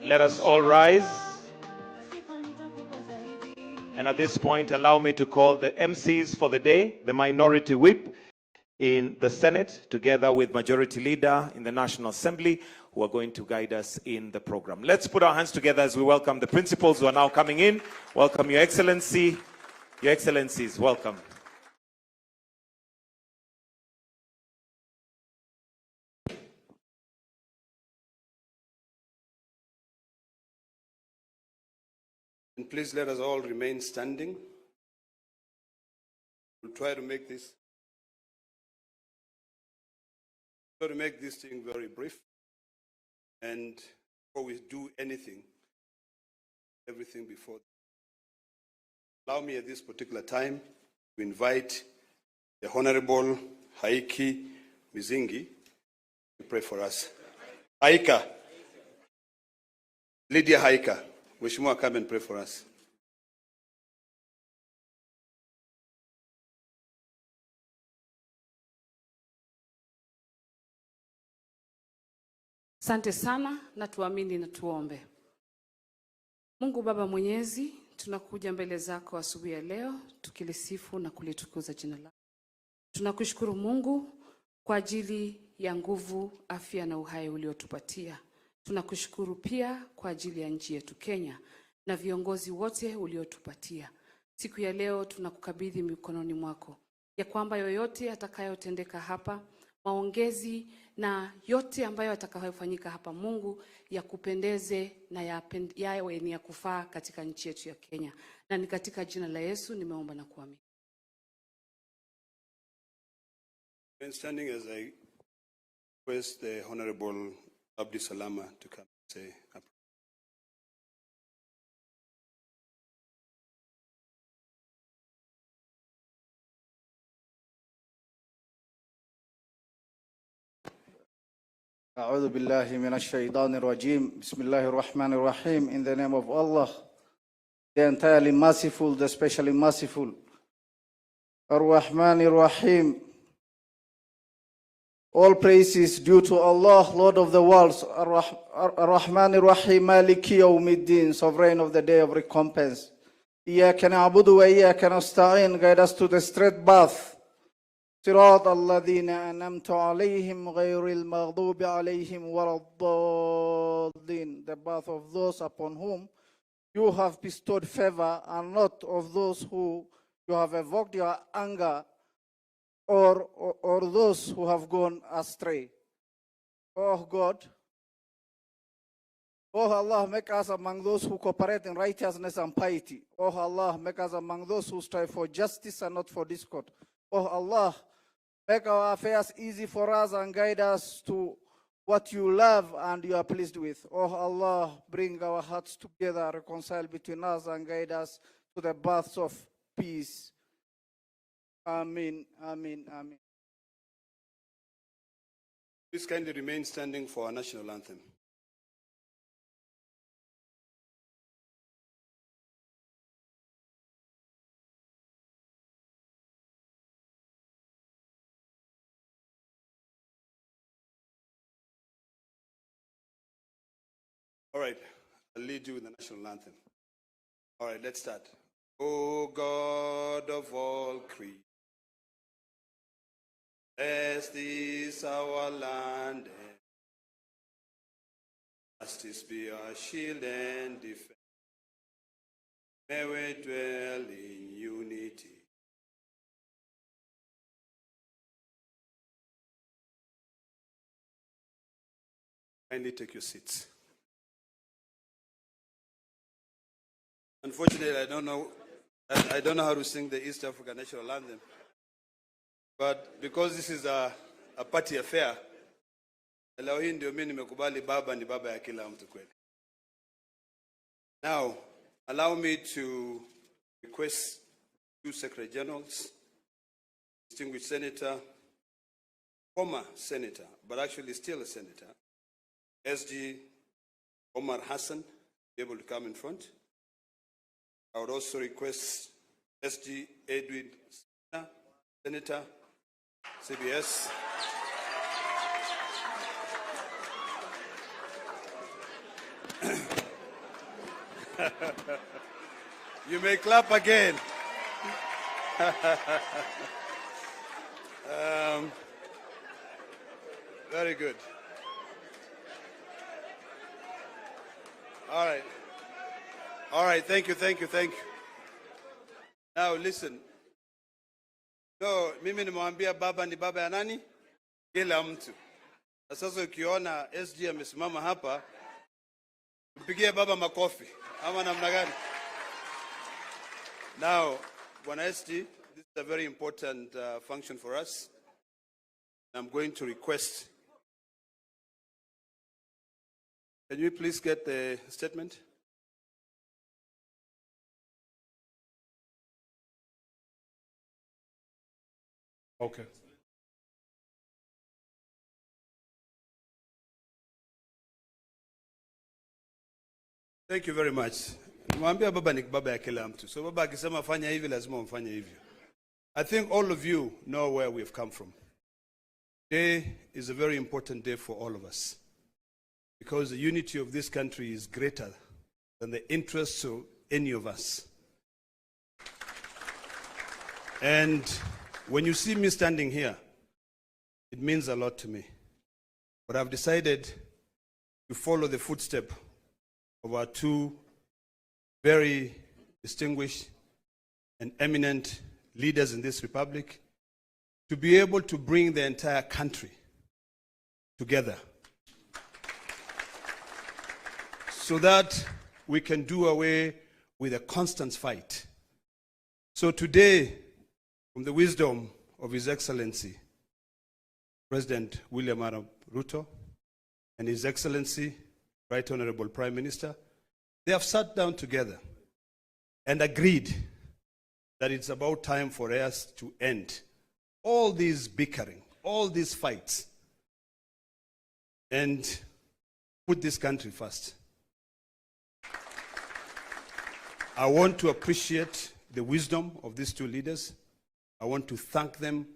Let us all rise. And at this point, allow me to call the MCs for the day, the Minority Whip in the Senate, together with Majority Leader in the National Assembly, who are going to guide us in the program. Let's put our hands together as we welcome the principals who are now coming in. Welcome, Your Excellency. Your Excellencies, welcome. And please let us all remain standing. We'll try to make this thing very brief. And before we do anything before. Allow me at this particular time to invite the Honorable Haiki Mizingi to pray for us. Haika, Lydia Haika, Mheshimiwa, come and pray for us. Asante sana na tuamini na tuombe. Mungu Baba Mwenyezi, tunakuja mbele zako asubuhi ya leo tukilisifu na kulitukuza jina lako. Tunakushukuru Mungu kwa ajili ya nguvu, afya na uhai uliotupatia. Tunakushukuru pia kwa ajili ya nchi yetu Kenya na viongozi wote uliotupatia. Siku ya leo tunakukabidhi mikononi mwako, ya kwamba yoyote atakayotendeka hapa, maongezi na yote ambayo atakayofanyika hapa, Mungu, ya kupendeze na yawe ni ya kufaa katika nchi yetu ya Kenya. Na ni katika jina la Yesu nimeomba na kuamini. Standing as I request the Honorable Abdi Salama to come and say a prayer. أعوذ بالله من الشيطان الرجيم. بسم الله الرحمن الرحيم. In the name of Allah, the entirely merciful, the specially merciful. Ar-Rahman Ar-Rahim. All praise is due to Allah, Lord of the worlds. Ar-Rahman Ar-Rahim, Maliki Yawmiddin, sovereign of the day of recompense. Iyyaka na'budu wa iyyaka nasta'in. Guide us to the straight path. صراط الذين أنعمت عليهم غير المغضوب عليهم ولا الضالين. The path of those upon whom you have bestowed favor, and not of those who you have evoked your anger, or those who have gone astray. Oh God, oh Allah, make us among those who cooperate in righteousness and piety. Oh Allah, make us among those who strive for justice and not for discord. Oh Allah, make our affairs easy for us and guide us to what you love and you are pleased with. Oh Allah, bring our hearts together, reconcile between us and guide us to the paths of peace. Amen, amen, amen. Please kindly remain standing for our national anthem. All right, I'll lead you with the national anthem. All right, let's start. O God of all creation, bless this our land, and justice be our shield and defense. May we dwell in unity. Kindly take your seats. Unfortunately, I don't know how to sing the East African National Anthem. But because this is a party affair, leo hii ndio mimi nimekubali baba ni baba ya kila mtu kweli. Now, allow me to request two Secretary Generals, distinguished Senator, former Senator, but actually still a Senator, SG Omar Hassan, to be able to come in front. I would also request SG Edwin Senator, CBS. You may clap again. Very good. All right. All right, thank you. Now listen. No, mimi nimwambia baba ni baba ya nani? Kila mtu. Na sasa ukiona SG amesimama hapa, mpigie baba makofi. Ama namna gani? Now, Bwana SG, this is a very important function for us. I'm going to request. Can you please get the statement? Okay. Thank you very much. Mwambia baba ni baba ya kila mtu. So baba akisema fanya hivi lazima mfanye hivyo. I think all of you know where we have come from. Today is a very important day for all of us. Because the unity of this country is greater than the interests of any of us. And when you see me standing here, it means a lot to me. But I've decided to follow the footstep of our two very distinguished and eminent leaders in this republic, to be able to bring the entire country together so that we can do away with a constant fight. So today, from the wisdom of His Excellency, President William Arap Ruto, and His Excellency, Right Honorable Prime Minister, they have sat down together and agreed that it's about time for us to end all these bickering, all these fights, and put this country first. I want to appreciate the wisdom of these two leaders. I want to thank them.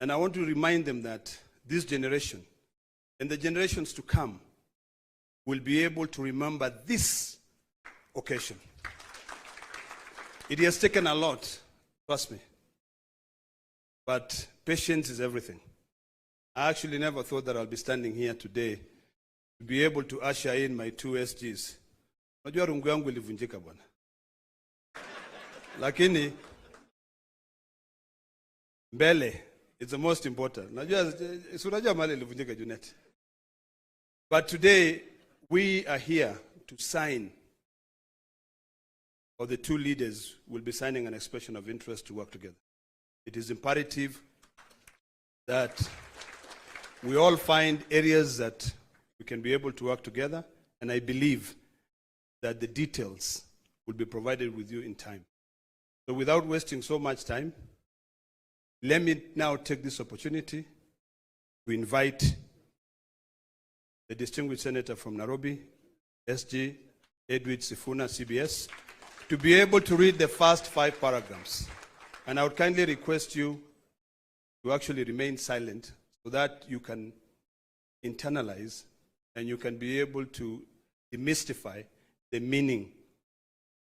And I want to remind them that this generation and the generations to come will be able to remember this occasion. It has taken a lot, trust me. But patience is everything. I actually never thought that I'll be standing here today to be able to usher in my two SGs. Najua rungu yangu ilivunjika bwana. Lakini mbele, it's the most important. Najua mali ilivunjika Junet. But today we are here to sign, or the two leaders will be signing an expression of interest to work together. It is imperative that we all find areas that we can be able to work together, and I believe that the details will be provided with you in time. So without wasting so much time, let me now take this opportunity to invite the distinguished senator from Nairobi, SG Edwin Sifuna, CBS, to be able to read the first 5 paragraphs. And I would kindly request you to actually remain silent so that you can internalize and you can be able to demystify the meaning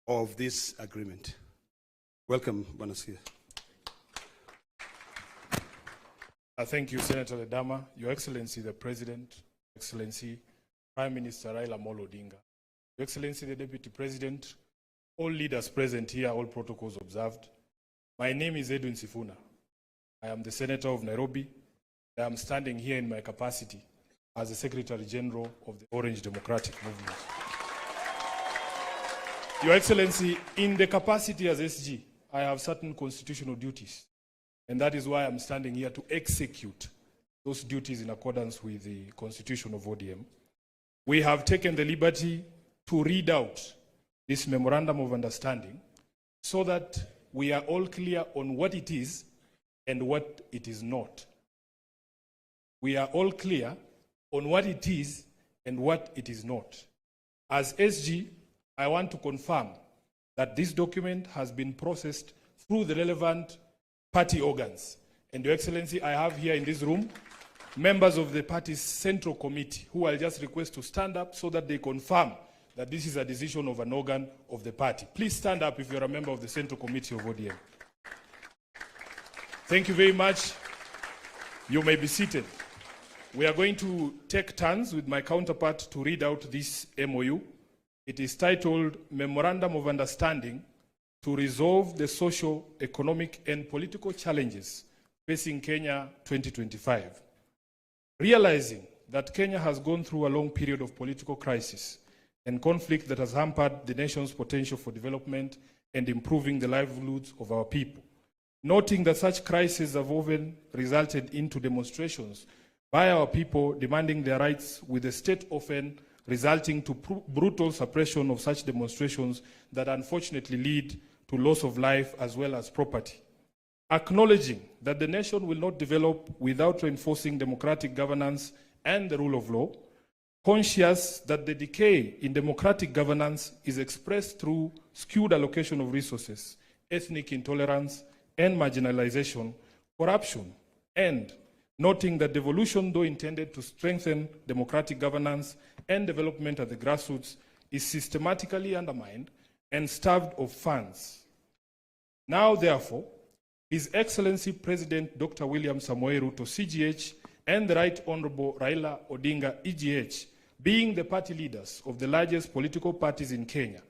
of this agreement. Welcome, Banasia. Thank you, Senator Ledama, Your Excellency, the President, Excellency, Prime Minister Raila Amolo Odinga, Your Excellency, the Deputy President, all leaders present here, all protocols observed. My name is Edwin Sifuna. I am the Senator of Nairobi. I am standing here in my capacity as the Secretary General of the Orange Democratic Movement. Your Excellency, in the capacity as SG, I have certain constitutional duties, and that is why I'm standing here to execute those duties in accordance with the Constitution of ODM. We have taken the liberty to read out this Memorandum of Understanding so that we are all clear on what it is and what it is not. We are all clear on what it is and what it is not. As SG, I want to confirm that this document has been processed through the relevant party organs. And Your Excellency, I have here in this room members of the party's central committee who I'll just request to stand up so that they confirm that this is a decision of an organ of the party. Please stand up if you're a member of the Central Committee of ODM. Thank you very much. You may be seated. We are going to take turns with my counterpart to read out this MOU. It is titled Memorandum of Understanding to Resolve the Social, Economic and Political Challenges Facing Kenya 2025. Realizing that Kenya has gone through a long period of political crisis and conflict that has hampered the nation's potential for development and improving the livelihoods of our people. Noting that such crises have often resulted into demonstrations by our people demanding their rights, with the state often resulting to brutal suppression of such demonstrations that unfortunately lead to loss of life as well as property. Acknowledging that the nation will not develop without reinforcing democratic governance and the rule of law, conscious that the decay in democratic governance is expressed through skewed allocation of resources, ethnic intolerance, and marginalization, corruption, and noting that devolution, though intended to strengthen democratic governance and development at the grassroots, is systematically undermined and starved of funds. Now, therefore, His Excellency President Dr. William Samoei Ruto, CGH, and the Right Honorable Raila Odinga, EGH, being the party leaders of the largest political parties in Kenya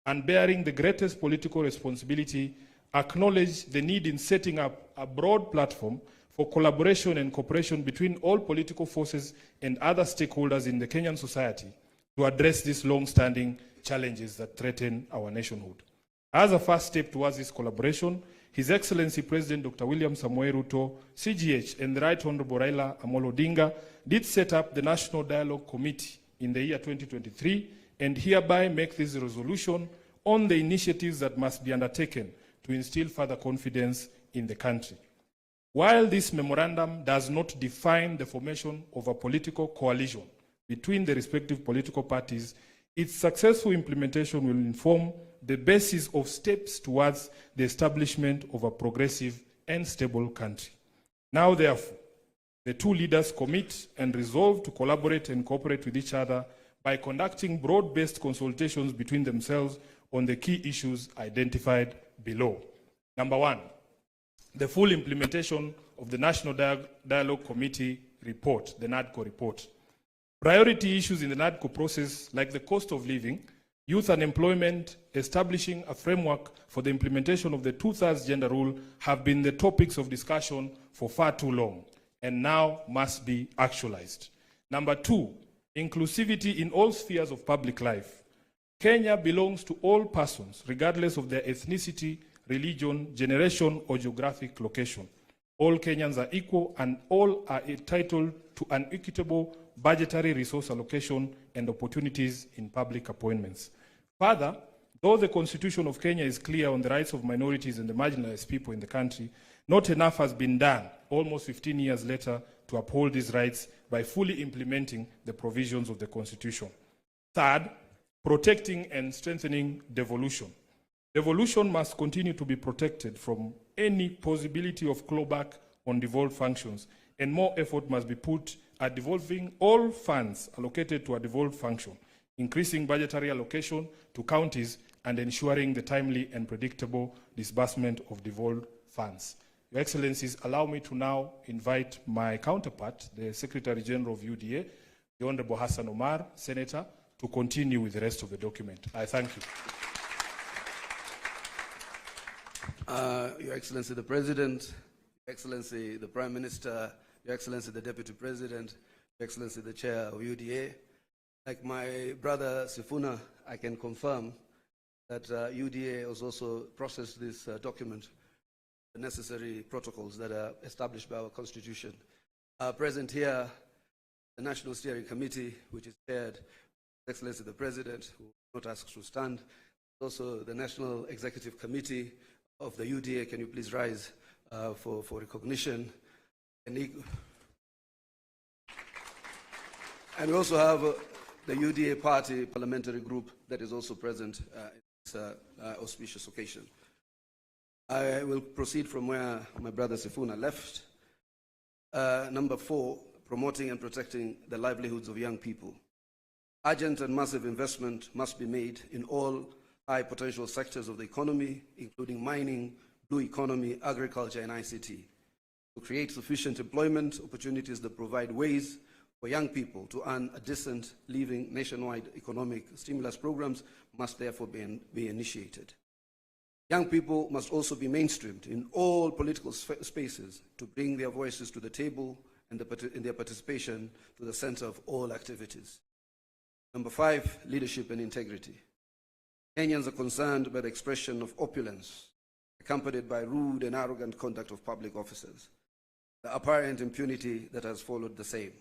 and bearing the greatest political responsibility, acknowledge the need in setting up a broad platform for collaboration and cooperation between all political forces and other stakeholders in the Kenyan society to address these long-standing challenges that threaten our nationhood. As a first step towards this collaboration, His Excellency President Dr. William Samoei Ruto, CGH, and the Right Honorable Raila Amolo Odinga did set up the National Dialogue Committee in the year 2023 and hereby make this resolution on the initiatives that must be undertaken to instill further confidence in the country. While this memorandum does not define the formation of a political coalition between the respective political parties, its successful implementation will inform the basis of steps towards the establishment of a progressive and stable country. Now, therefore, the two leaders commit and resolve to collaborate and cooperate with each other by conducting broad-based consultations between themselves on the key issues identified below. Number one, the full implementation of the National Dialogue Committee report, the NADCO report. Priority issues in the NADCO process, like the cost of living, youth unemployment, establishing a framework for the implementation of the 2/3 gender rule, have been the topics of discussion for far too long and now must be actualized. Number two, inclusivity in all spheres of public life. Kenya belongs to all persons, regardless of their ethnicity, religion, generation, or geographic location. All Kenyans are equal and all are entitled to an equitable budgetary resource allocation and opportunities in public appointments. Further, though the Constitution of Kenya is clear on the rights of minorities and the marginalized people in the country, not enough has been done, almost 15 years later, to uphold these rights by fully implementing the provisions of the Constitution. Third, protecting and strengthening devolution. Devolution must continue to be protected from any possibility of clawback on devolved functions, and more effort must be put at devolving all funds allocated to a devolved function, increasing budgetary allocation to counties, and ensuring the timely and predictable disbursement of devolved funds. Your Excellencies, allow me to now invite my counterpart, the Secretary General of UDA, the Honorable Hassan Omar, Senator, to continue with the rest of the document. I thank you. Your Excellency the President, Your Excellency the Prime Minister, Your Excellency the Deputy President, Your Excellency the Chair of UDA. Like my brother Sifuna, I can confirm that UDA has also processed this document, the necessary protocols that are established by our Constitution. Present here, the National Steering Committee, which is chaired by His Excellency the President, who will not ask to stand. Also the National Executive Committee of the UDA. Can you please rise for recognition? And we also have the UDA Party Parliamentary Group that is also present in this auspicious occasion. I will proceed from where my brother Sifuna left. Number 4, promoting and protecting the livelihoods of young people. Urgent and massive investment must be made in all high potential sectors of the economy, including mining, blue economy, agriculture, and ICT. To create sufficient employment opportunities that provide ways for young people to earn a decent living, nationwide economic stimulus programs must therefore be initiated. Young people must also be mainstreamed in all political spaces to bring their voices to the table and their participation to the center of all activities. Number 5, leadership and integrity. Kenyans are concerned by the expression of opulence, accompanied by rude and arrogant conduct of public officers. The apparent impunity that has followed the same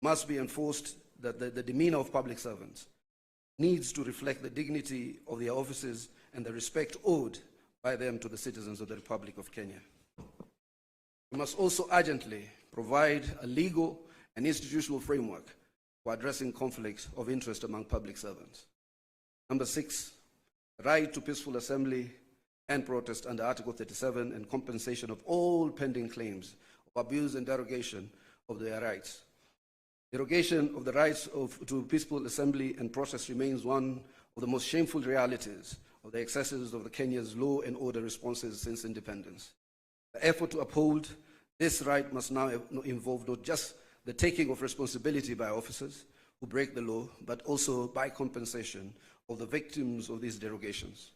must be enforced that the demeanor of public servants needs to reflect the dignity of their offices and the respect owed by them to the citizens of the Republic of Kenya. We must also urgently provide a legal and institutional framework for addressing conflicts of interest among public servants. Number 6, right to peaceful assembly and protest under Article 37 and compensation of all pending claims of abuse and derogation of their rights. Derogation of the rights to peaceful assembly and protest remains one of the most shameful realities of the excesses of Kenya's law and order responses since independence. The effort to uphold this right must now involve not just the taking of responsibility by officers who break the law, but also by compensation of the victims of these derogations.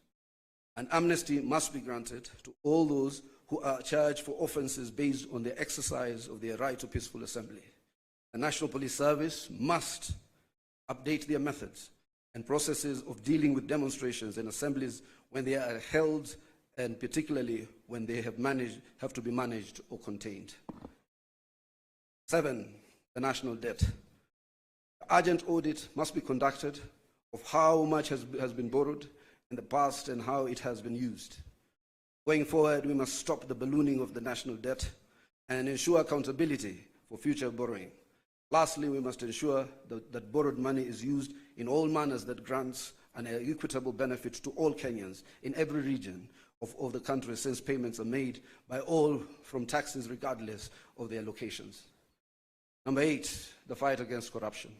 An amnesty must be granted to all those who are charged for offenses based on the exercise of their right to peaceful assembly. The National Police Service must update their methods and processes of dealing with demonstrations and assemblies when they are held, and particularly when they have to be managed or contained. 7, the national debt. The urgent audit must be conducted of how much has been borrowed in the past and how it has been used. Going forward, we must stop the ballooning of the national debt and ensure accountability for future borrowing. Lastly, we must ensure that borrowed money is used in all manners that grants an equitable benefit to all Kenyans in every region of the country, since payments are made by all from taxes regardless of their locations. Number 8, the fight against corruption.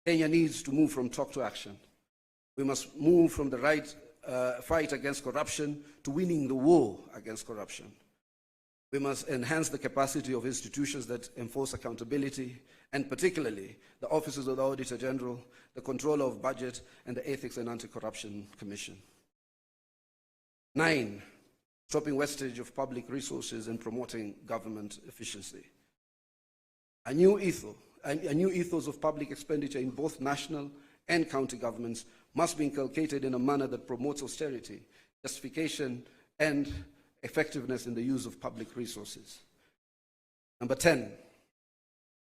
Kenya needs to move from talk to action. We must move from the fight against corruption to winning the war against corruption. We must enhance the capacity of institutions that enforce accountability, and particularly the offices of the Auditor General, the Controller of Budget, and the Ethics and Anti-Corruption Commission. 9, stopping wastage of public resources and promoting government efficiency. A new ethos of public expenditure in both national and county governments must be inculcated in a manner that promotes austerity, justification, and effectiveness in the use of public resources. Number 10,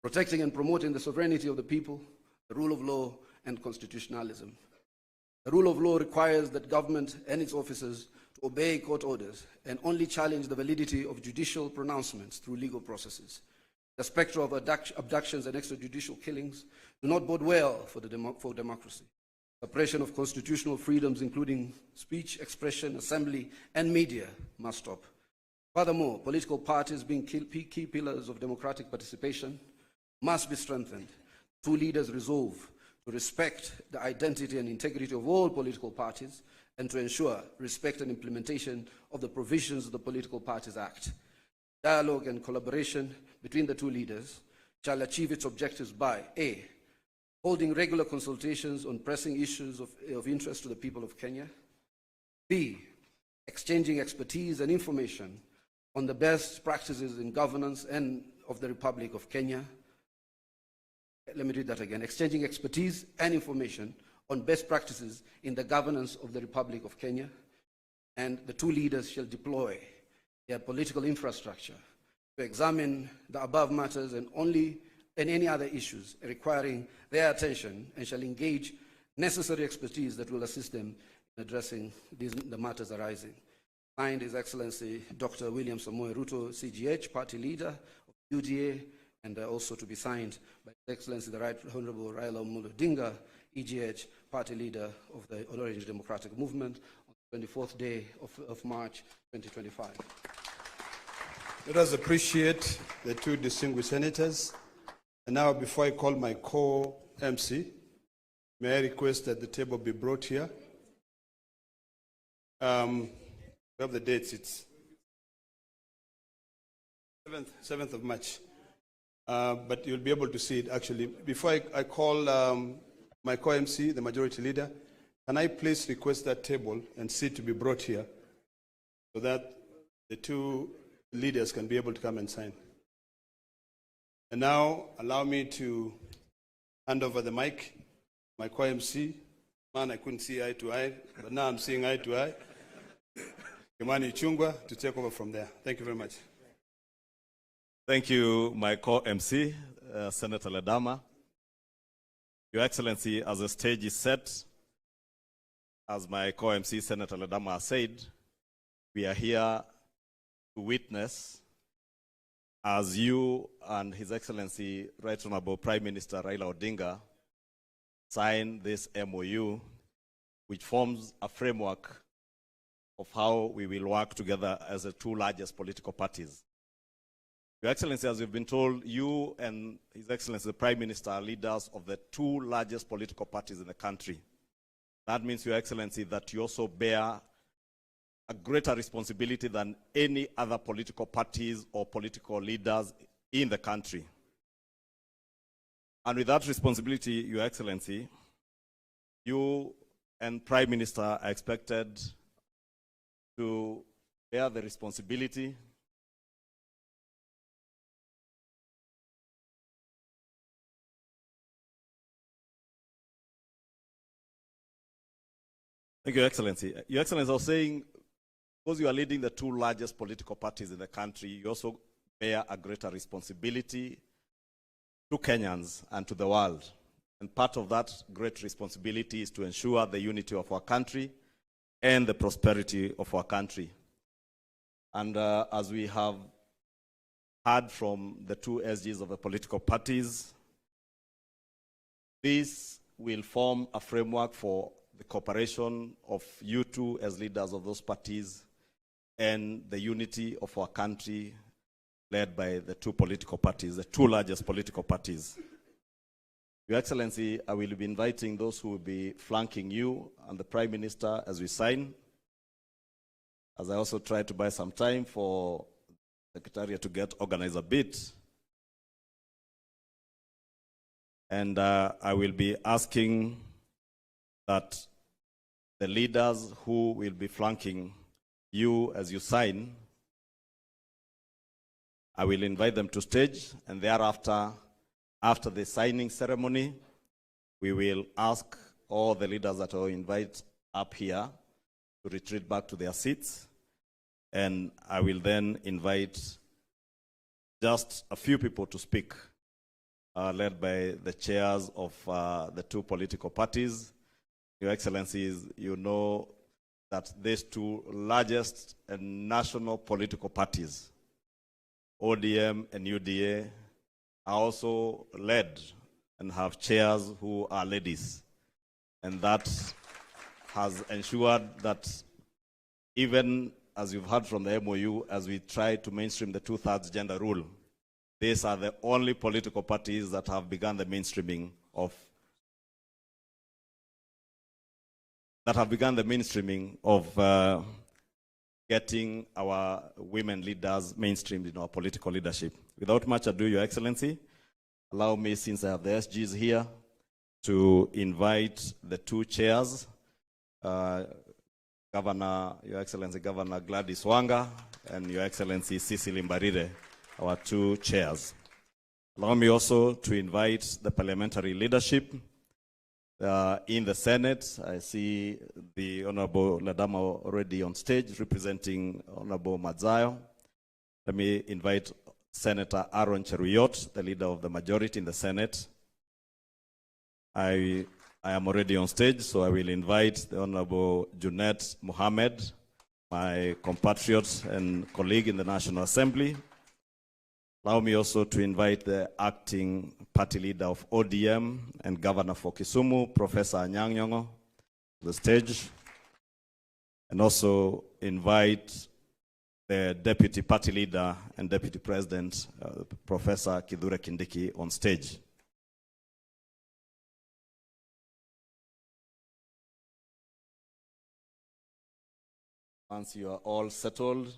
protecting and promoting the sovereignty of the people, the rule of law, and constitutionalism. The rule of law requires that government and its officers to obey court orders and only challenge the validity of judicial pronouncements through legal processes. The spectre of abductions and extrajudicial killings do not bode well for democracy. Suppression of constitutional freedoms, including speech, expression, assembly, and media, must stop. Furthermore, political parties, being key pillars of democratic participation, must be strengthened. Two leaders resolve to respect the identity and integrity of all political parties and to ensure respect and implementation of the provisions of the Political Parties Act. Dialogue and collaboration between the two leaders shall achieve its objectives by A, holding regular consultations on pressing issues of interest to the people of Kenya. B, exchanging expertise and information on the best practices in governance and of the Republic of Kenya. Let me read that again. Exchanging expertise and information on best practices in the governance of the Republic of Kenya. And the two leaders shall deploy their political infrastructure to examine the above matters and any other issues requiring their attention, and shall engage necessary expertise that will assist them in addressing the matters arising. Signed, His Excellency Dr. William Samoei Ruto, CGH, Party Leader of UDA, and also to be signed by His Excellency the Right Honorable Raila Amolo Odinga, EGH, Party Leader of the Orange Democratic Movement, on the 24th day of March 2025. Let us appreciate the two distinguished senators. And now, before I call my co-MC, may I request that the table be brought here? We have the dates. It's 7th of March. But you'll be able to see it actually. Before I call my co-MC, the majority leader, can I please request that table and seat to be brought here so that the two leaders can be able to come and sign. And now allow me to hand over the mic, my co-MC. Man, I couldn't see eye to eye, but now I'm seeing eye to eye. Kimani Chungwa to take over from there. Thank you very much. Thank you, my co-MC, Senator Ledama. Your Excellency, as the stage is set, as my co-MC, Senator Ledama, said, we are here to witness as you and His Excellency, Right Honorable Prime Minister Raila Odinga, sign this MOU, which forms a framework of how we will work together as the two largest political parties. Your Excellency, as you've been told, you and His Excellency, the Prime Minister, are leaders of the two largest political parties in the country. That means, Your Excellency, that you also bear a greater responsibility than any other political parties or political leaders in the country. And with that responsibility, Your Excellency, you and Prime Minister are expected to bear the responsibility Thank you, Excellency. Your Excellency, I was saying, because you are leading the two largest political parties in the country, you also bear a greater responsibility to Kenyans and to the world. And part of that great responsibility is to ensure the unity of our country and the prosperity of our country. And as we have heard from the two SGs of the political parties, this will form a framework for the cooperation of you two as leaders of those parties and the unity of our country led by the two political parties, the two largest political parties. Your Excellency, I will be inviting those who will be flanking you and the Prime Minister as we sign, as I also try to buy some time for the Secretariat to get organized a bit. And I will be asking that the leaders who will be flanking you as you sign, I will invite them to stage, and thereafter, after the signing ceremony, we will ask all the leaders that I invite up here to retreat back to their seats, and I will then invite just a few people to speak, led by the chairs of the two political parties. Your Excellencies, you know that these two largest national political parties, ODM and UDA, are also led and have chairs who are ladies. And that has ensured that even as you've heard from the MOU, as we try to mainstream the 2/3 gender rule, these are the only political parties that have begun the mainstreaming of getting our women leaders mainstreamed in our political leadership. Without much ado, Your Excellency, allow me, since I have the SGs here, to invite the two chairs, Governor, Your Excellency, Governor Gladys Wanga, and Your Excellency Cecily Mbarire, our two chairs. Allow me also to invite the parliamentary leadership. In the Senate, I see the Honorable Ledama already on stage, representing Honorable Madzayo. Let me invite Senator Aaron Cheruyot, the leader of the majority in the Senate. I am already on stage, so I will invite the Honorable Junet Mohammed, my compatriot and colleague in the National Assembly. Allow me also to invite the acting party leader of ODM and governor for Kisumu, Professor Anyang' Nyong'o, to the stage. And also invite the deputy party leader and deputy president, Professor Kithure Kindiki, on stage. Once you are all settled,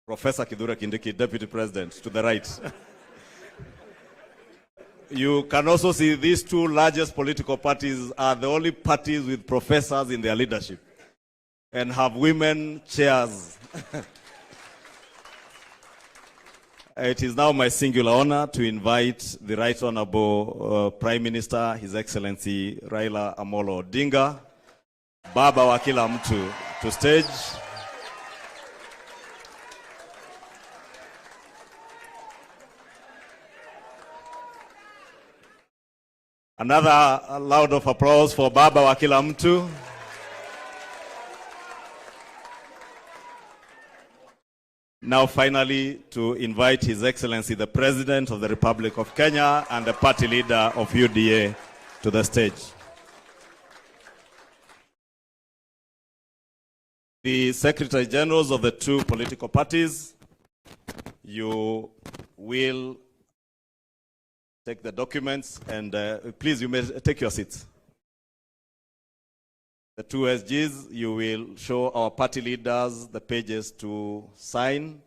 Professor Kithure Kindiki, Deputy President, to the right. You can also see these two largest political parties are the only parties with professors in their leadership and have women chairs. It is now my singular honor to invite the Right Honorable Prime Minister, His Excellency Raila Amolo Odinga, Baba wa kila mtu, to stage. Another round of applause for Baba wa kila mtu. Now finally to invite His Excellency the President of the Republic of Kenya and the party leader of UDA to the stage. The Secretary Generals of the two political parties, you will take the documents and please, you may take your seats. The two SGs, you will show our party leaders the pages to sign.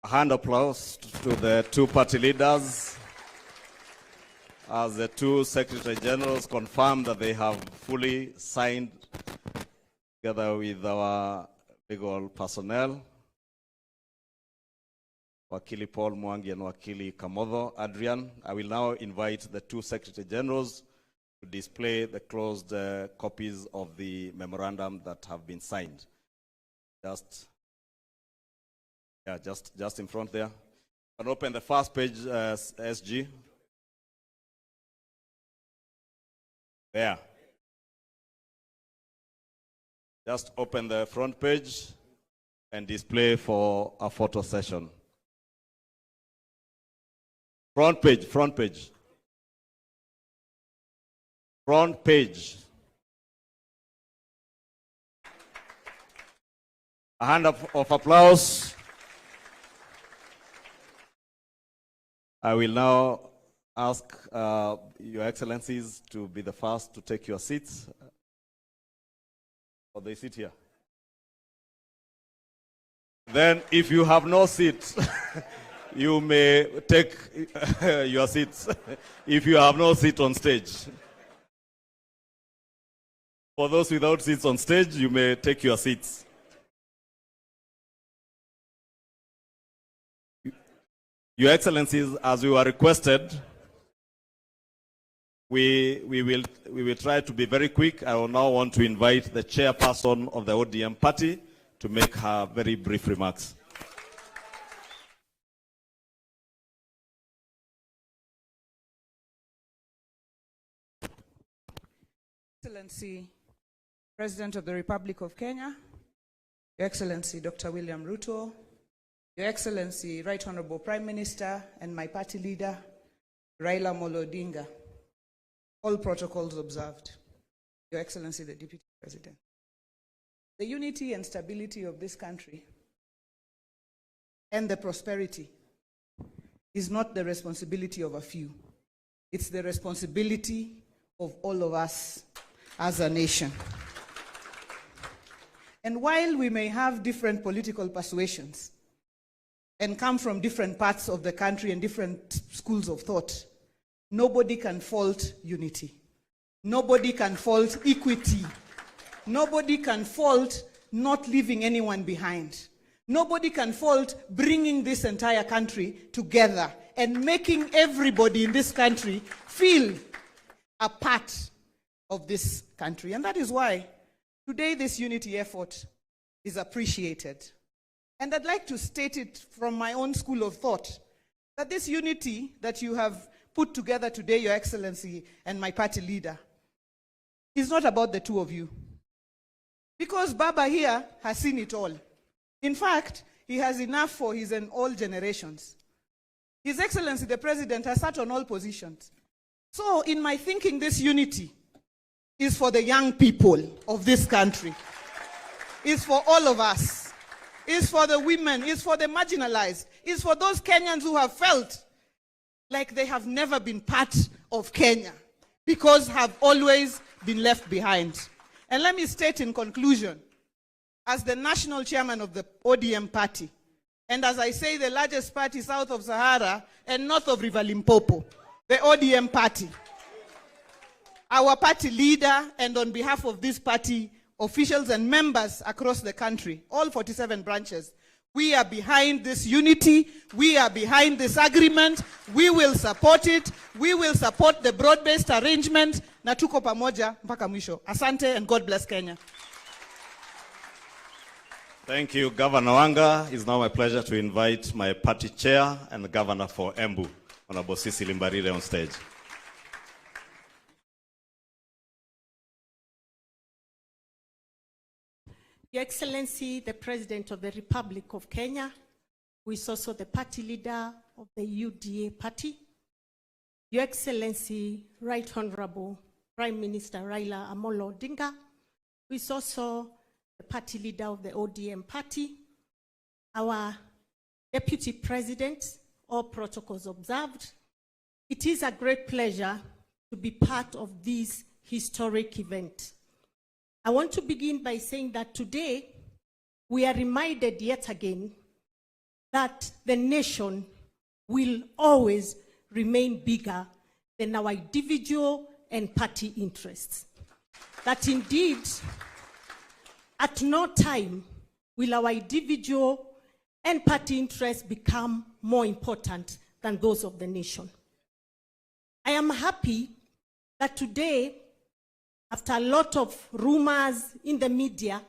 A hand applause to the two party leaders as the two Secretary Generals confirm that they have fully signed together with our legal personnel, Wakili Paul Mwangi and Wakili Kamodho Adrian. I will now invite the two Secretary Generals to display the closed copies of the memorandum that have been signed. Just in front there. And open the first page, SG. There. Just open the front page and display for a photo session. Front page, front page. Front page. A hand of applause. I will now ask Your Excellencies to be the first to take your seats. Or they sit here. Then, if you have no seat, you may take your seats if you have no seat on stage. For those without seats on stage, you may take your seats. Your Excellencies, as we were requested, we will try to be very quick. I will now want to invite the chairperson of the ODM party to make her very brief remarks. Excellency, President of the Republic of Kenya, Your Excellency Dr. William Ruto, Your Excellency Right Honorable Prime Minister and my party leader, Raila Amolo Odinga, all protocols observed, Your Excellency the Deputy President. The unity and stability of this country and the prosperity is not the responsibility of a few. It's the responsibility of all of us as a nation. And while we may have different political persuasions and come from different parts of the country and different schools of thought, nobody can fault unity. Nobody can fault equity. Nobody can fault not leaving anyone behind. Nobody can fault bringing this entire country together and making everybody in this country feel a part of this country. And that is why today this unity effort is appreciated. And I'd like to state it from my own school of thought, that this unity that you have put together today, Your Excellency and my party leader, is not about the two of you. Because Baba here has seen it all. In fact, he has enough for his and all generations. His Excellency the President has sat on all positions. So in my thinking, this unity is for the young people of this country. It's for all of us. It's for the women. It's for the marginalized. It's for those Kenyans who have felt like they have never been part of Kenya because have always been left behind. And let me state in conclusion, as the national chairman of the ODM party, and as I say, the largest party south of Sahara and north of River Limpopo, the ODM party, our party leader, and on behalf of this party, officials and members across the country, all 47 branches, we are behind this unity. We are behind this agreement. We will support it. We will support the broad-based arrangement. Na tuko pamoja mpaka mwisho. Asante and God bless Kenya. Thank you, Governor Wanga. It's now my pleasure to invite my party chair and the governor for Embu, Honorable Sisi Limbarire, on stage. Your Excellency, the President of the Republic of Kenya, who is also the party leader of the UDA party, Your Excellency, Right Honorable Prime Minister Raila Amolo Odinga, who is also the party leader of the ODM party, our Deputy President, all protocols observed. It is a great pleasure to be part of this historic event. I want to begin by saying that today we are reminded yet again that the nation will always remain bigger than our individual and party interests. That indeed, at no time will our individual and party interests become more important than those of the nation. I am happy that today, after a lot of rumors in the media,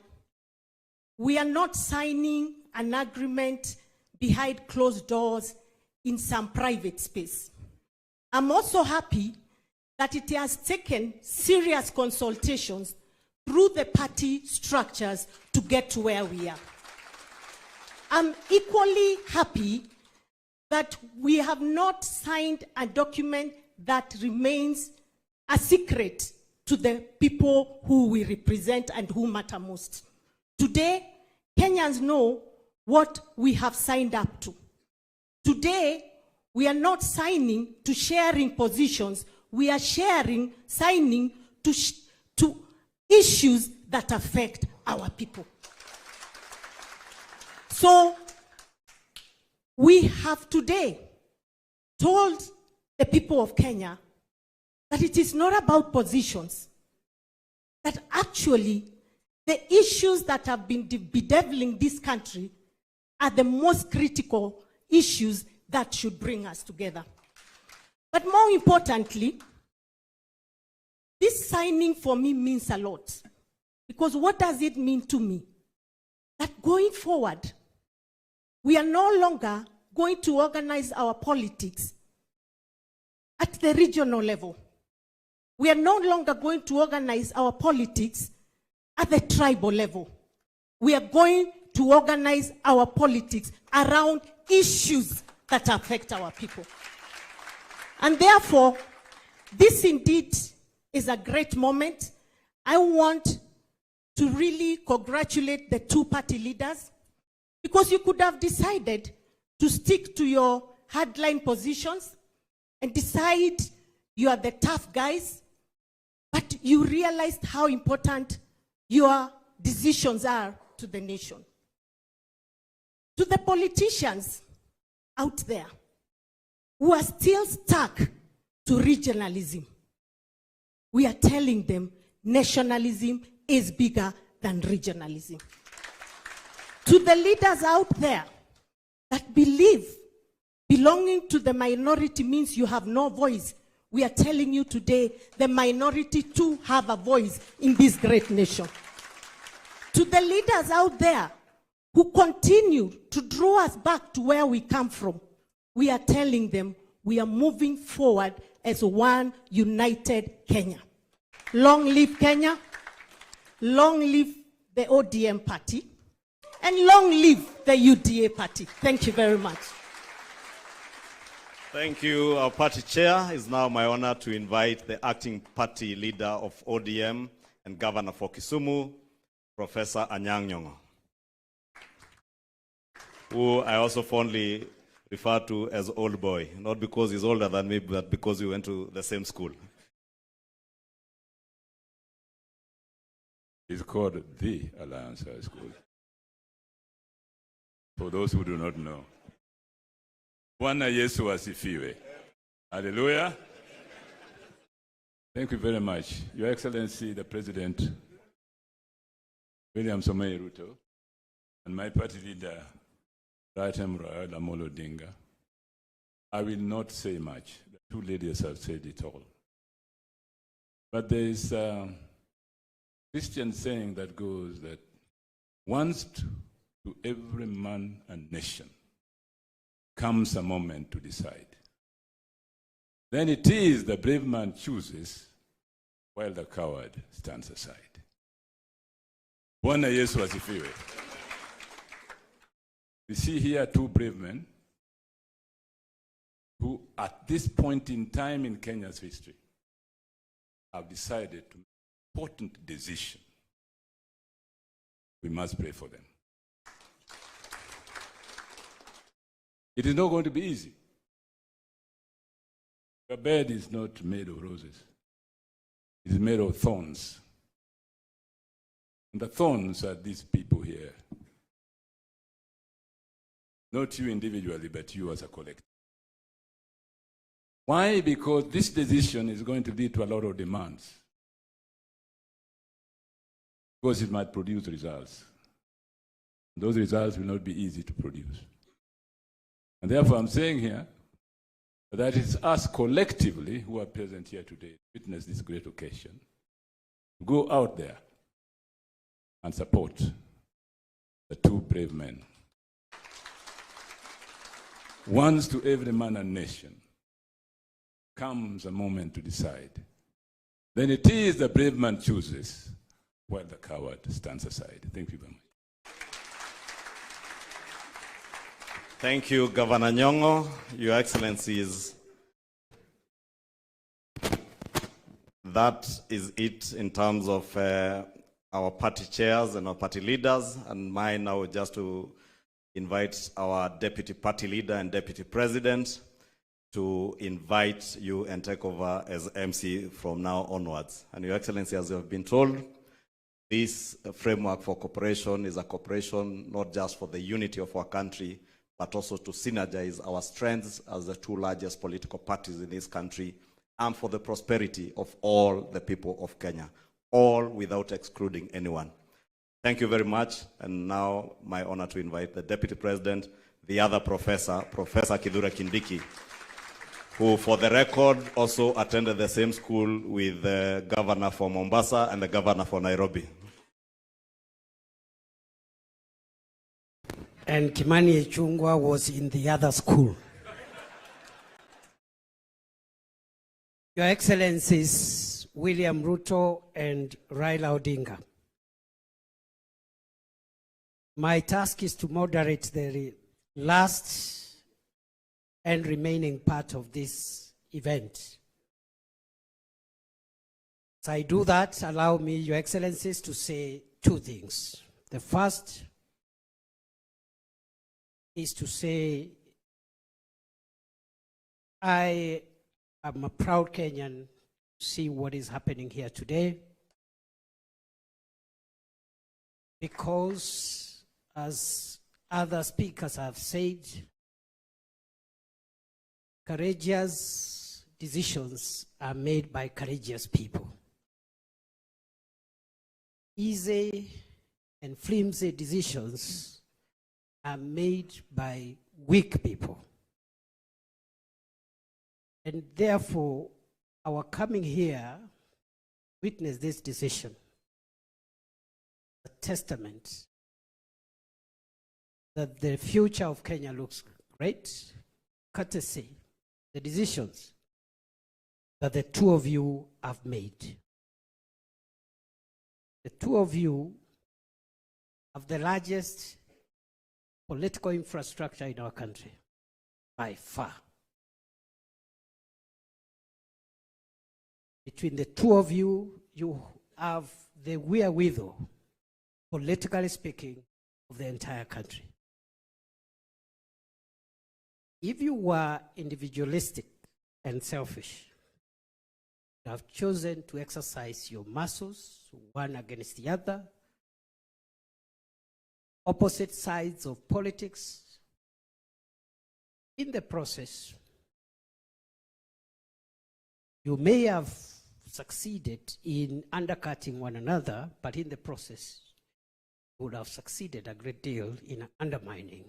we are not signing an agreement behind closed doors in some private space. I'm also happy that it has taken serious consultations through the party structures to get to where we are. I'm equally happy that we have not signed a document that remains a secret to the people who we represent and who matter most. Today, Kenyans know what we have signed up to. Today, we are not signing to sharing positions. We are signing to issues that affect our people. So, we have today told the people of Kenya that it is not about positions. that actually the issues that have been bedeviling this country are the most critical issues that should bring us together. But more importantly, this signing for me means a lot. Because what does it mean to me? That going forward, we are no longer going to organize our politics at the regional level. We are no longer going to organize our politics at the tribal level. We are going to organize our politics around issues that affect our people. And therefore, this indeed is a great moment. I want to really congratulate the two party leaders, because you could have decided to stick to your hardline positions and decide you are the tough guys, but you realized how important your decisions are to the nation. To the politicians out there who are still stuck to regionalism, we are telling them nationalism is bigger than regionalism. To the leaders out there that believe belonging to the minority means you have no voice, we are telling you today the minority too have a voice in this great nation. To the leaders out there who continue to draw us back to where we come from, we are telling them we are moving forward as one united Kenya. Long live Kenya, long live the ODM party, and long live the UDA party. Thank you very much. Thank you. Our party chair. It's now my honor to invite the acting party leader of ODM and governor for Kisumu, Professor Anyang' Nyong'o, who I also fondly refer to as old boy, not because he's older than me, but because we went to the same school. It's called the Alliance High School. For those who do not know. Bwana Yesu asifiwe. Hallelujah. Thank you very much. Your Excellency, the President, William Samoei Ruto, and my party leader, RUTO-RAILA Amolo Odinga. I will not say much. The two ladies have said it all. But there is a Christian saying that goes that once to every man and nation comes a moment to decide. Then it is the brave man chooses while the coward stands aside. Bwana Yesu asifiwe. We see here two brave men who at this point in time in Kenya's history have decided to make an important decision. We must pray for them. It is not going to be easy. The bed is not made of roses. It is made of thorns. And the thorns are these people here. Not you individually, but you as a collective. Why? Because this decision is going to lead to a lot of demands. Because it might produce results. Those results will not be easy to produce. And therefore, I'm saying here that it's us collectively who are present here today, witness this great occasion, to go out there and support the two brave men. Once to every man and nation comes a moment to decide. Then it is the brave man chooses, while the coward stands aside. Thank you very much. Thank you, Governor Nyong'o. Your Excellencies, that is it in terms of our party chairs and our party leaders, and mine now just to invite our deputy party leader and deputy president to invite you and take over as MC from now onwards. And Your Excellency, as you have been told, this framework for cooperation is a cooperation not just for the unity of our country, but also to synergize our strengths as the two largest political parties in this country and for the prosperity of all the people of Kenya. all without excluding anyone. Thank you very much. And now my honor to invite the Deputy President, the other professor, Professor Kithure Kindiki, who for the record also attended the same school with the governor for Mombasa and the governor for Nairobi. And Kimani Ichung'wah was in the other school. Your Excellencies, William Ruto and Raila Odinga. My task is to moderate the last and remaining part of this event. As I do that, allow me, Your Excellencies, to say two things. The first is to say I am a proud Kenyan to see what is happening here today, because, as other speakers have said, courageous decisions are made by courageous people. Easy and flimsy decisions are made by weak people. And therefore, our coming here, witness this decision, a testament that the future of Kenya looks great, courtesy the decisions that the two of you have made. The two of you have the largest political infrastructure in our country, by far. Between the two of you, you have the wherewithal, politically speaking, of the entire country. If you were individualistic and selfish, you have chosen to exercise your muscles, one against the other, opposite sides of politics. In the process, you may have succeeded in undercutting one another, but in the process, you would have succeeded a great deal in undermining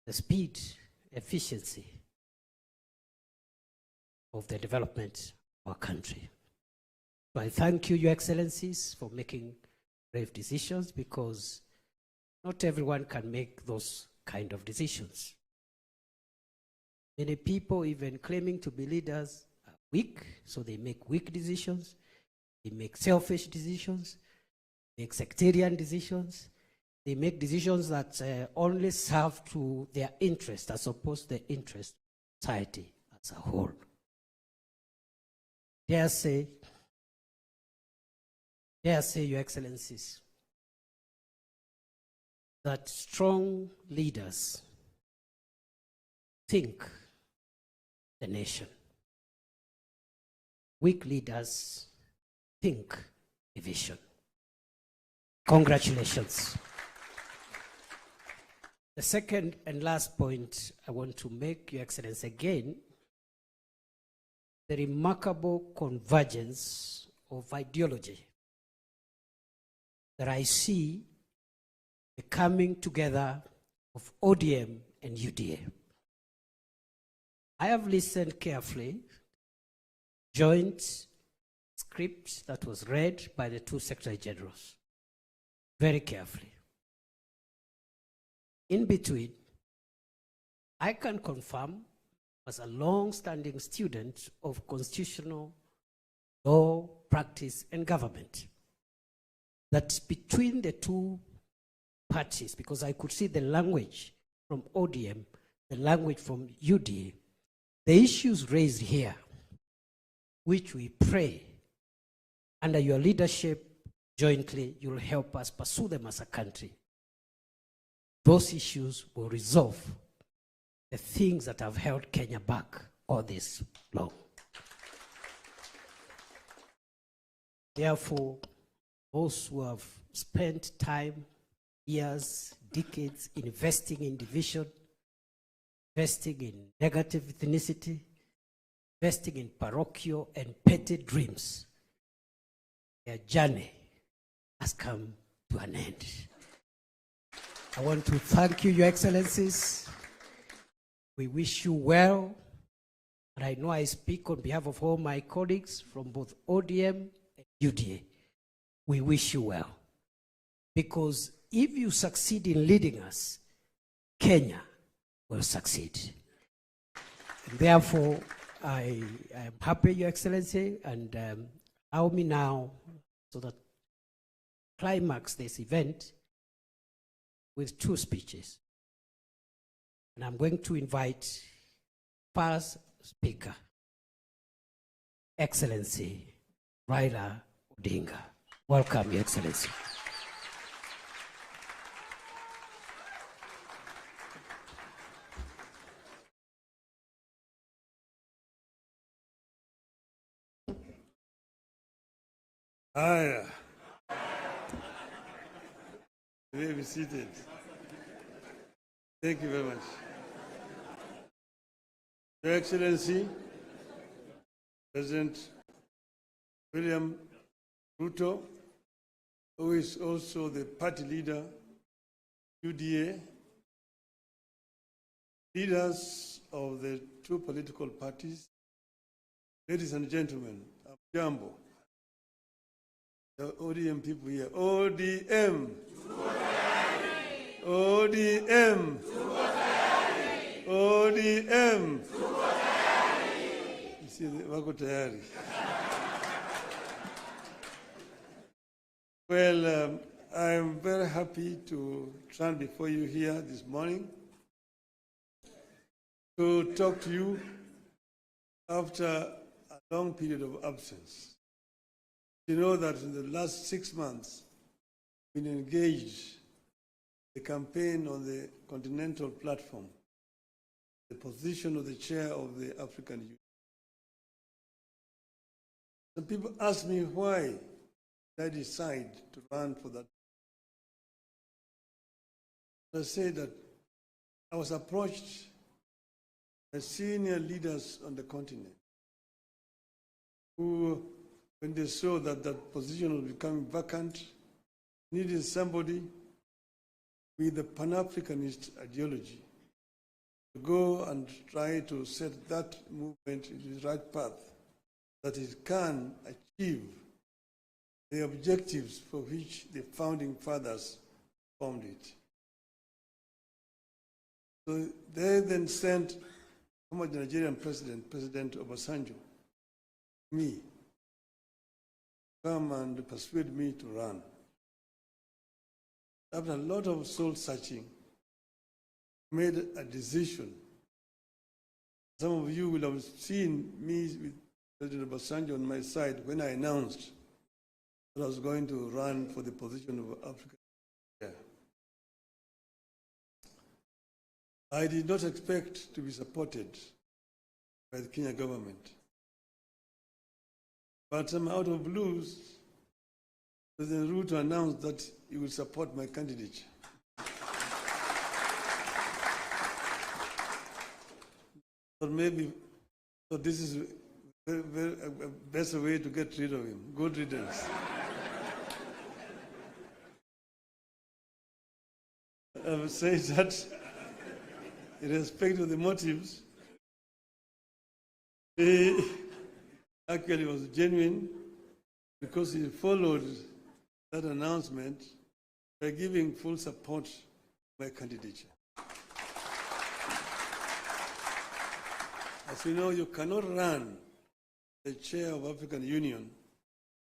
the speed, efficiency of the development of our country. So I thank you, Your Excellencies, for making brave decisions, because not everyone can make those kind of decisions. Many people, even claiming to be leaders, are weak, so they make weak decisions. They make selfish decisions, make sectarian decisions. They make decisions that only serve to their interest as opposed to the interest of society as a whole. Dare say, Your Excellencies, that strong leaders think the nation. Weak leaders think division. Congratulations. The second and last point I want to make, Your Excellency, again, the remarkable convergence of ideology that I see the coming together of ODM and UDA. I have listened carefully, joint script that was read by the two Secretary Generals, very carefully. In between, I can confirm, as a long-standing student of constitutional law, practice, and government, that between the two parties, because I could see the language from ODM, the language from UDA, the issues raised here, which we pray under your leadership jointly, you'll help us pursue them as a country. Those issues will resolve the things that have held Kenya back all this long. Therefore, those who have spent time, years, decades investing in division, investing in negative ethnicity, investing in parochial and petty dreams, their journey has come to an end. I want to thank you, Your Excellencies. We wish you well. And I know I speak on behalf of all my colleagues from both ODM and UDA. We wish you well. Because if you succeed in leading us, Kenya will succeed. And therefore, I am happy, Your Excellency, and allow me now so that climax this event with 2 speeches. And I'm going to invite first speaker, Excellency Raila Odinga. Welcome, Your Excellency. Hi. You may be seated. Thank you very much. Your Excellency, President William Ruto, who is also the party leader, UDA, leaders of the 2 political parties, ladies and gentlemen, Jambo, the ODM people here, ODM, ODM, ODM. You see, wako tayari. Well, I'm very happy to stand before you here this morning to talk to you after a long period of absence. You know that in the last 6 months, we've been engaged in the campaign on the continental platform, the position of the chair of the African Union. Some people ask me why I decide to run for that. I say that I was approached by senior leaders on the continent who, when they saw that that position was becoming vacant, needed somebody with a Pan-Africanist ideology to go and try to set that movement into the right path, that it can achieve the objectives for which the founding fathers formed it. So they then sent former Nigerian President Obasanjo, me, come and persuade me to run. After a lot of soul searching, made a decision. Some of you will have seen me with President Obasanjo on my side when I announced that I was going to run for the position of African chair. I did not expect to be supported by the Kenya government. But out of blues, President Ruto announced that he will support my candidature. But maybe so this is a better way to get rid of him. Good riddance. I would say that in respect of the motives, he actually was genuine because he followed that announcement by giving full support to my candidature. As you know, you cannot run the chair of African Union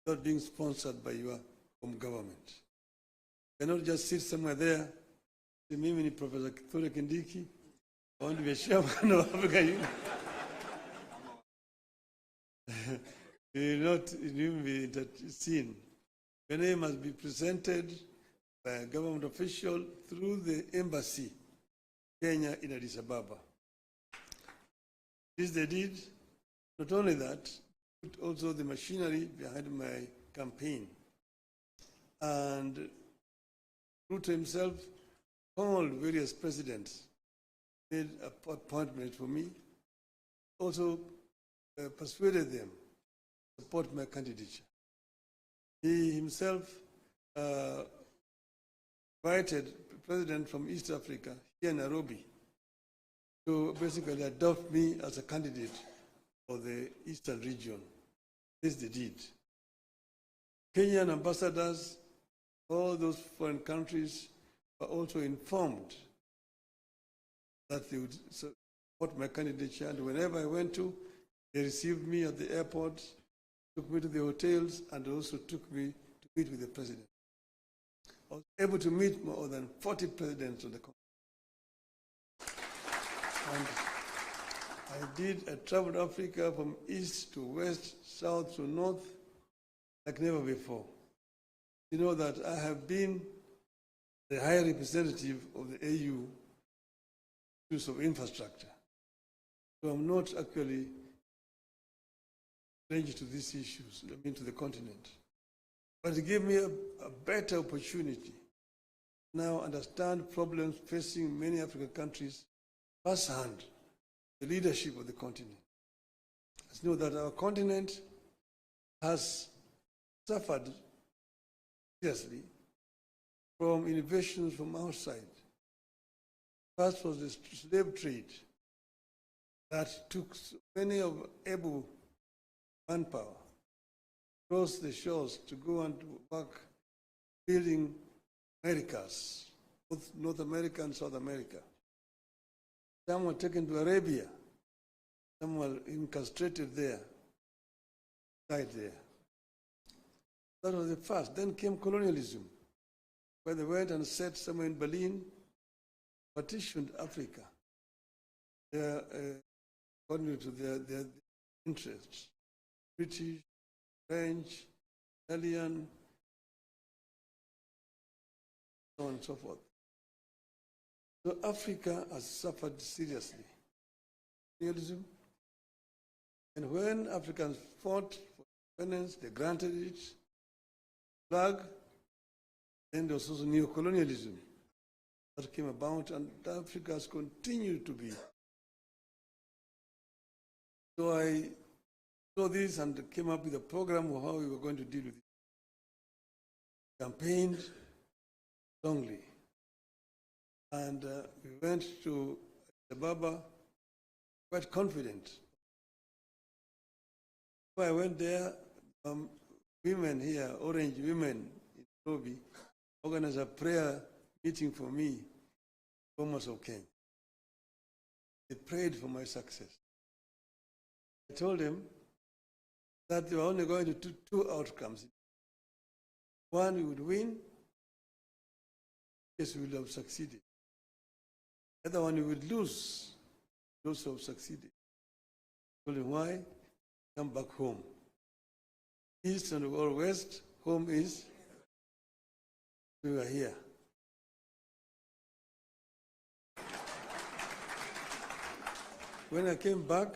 without being sponsored by your home government. You cannot just sit somewhere there, say, mimi ni Professor Kithure Kindiki, I want to be a chairman of African Union. You will not even be seen. Your name must be presented by a government official through the embassy, Kenya in Addis Ababa. This they did. Not only that, but also the machinery behind my campaign. And Ruto himself called various presidents, made an appointment for me, also persuaded them to support my candidature. He himself invited the president from East Africa here in Nairobi to basically adopt me as a candidate for the Eastern region. This they did. Kenyan ambassadors, all those foreign countries were also informed that they would support my candidature. And whenever I went to, they received me at the airport, took me to the hotels, and also took me to meet with the president. I was able to meet more than 40 presidents on the continent. And I traveled Africa from east to west, south to north, like never before. You know that I have been the high representative of the AU use of infrastructure. So I'm not actually strange to these issues, I mean to the continent. But it gave me a better opportunity to now understand problems facing many African countries firsthand, the leadership of the continent. Let's know that our continent has suffered seriously from innovations from outside. First was the slave trade that took many of able manpower across the shores to go and work building Americas, both North America and South America. Some were taken to Arabia, some were incarcerated there, died there. That was the first. Then came colonialism, where they went and set somewhere in Berlin, partitioned Africa, according to their interests. British, French, Italian, so on and so forth. So Africa has suffered seriously. Colonialism. And when Africans fought for independence, they granted it, flag, then there was also neo-colonialism that came about, and Africa has continued to be. So I saw this and came up with a program of how we were going to deal with it. Campaigned strongly. And we went to Ababa quite confident. Before I went there, women here, Orange women in Nairobi, organized a prayer meeting for me, Thomas of Kenya. They prayed for my success. I told them that they were only going to do two outcomes. One, we would win, yes, we would have succeeded. The other one, we would lose, we also have succeeded. I told them why? Come back home. East and or west, home is, we were here. When I came back,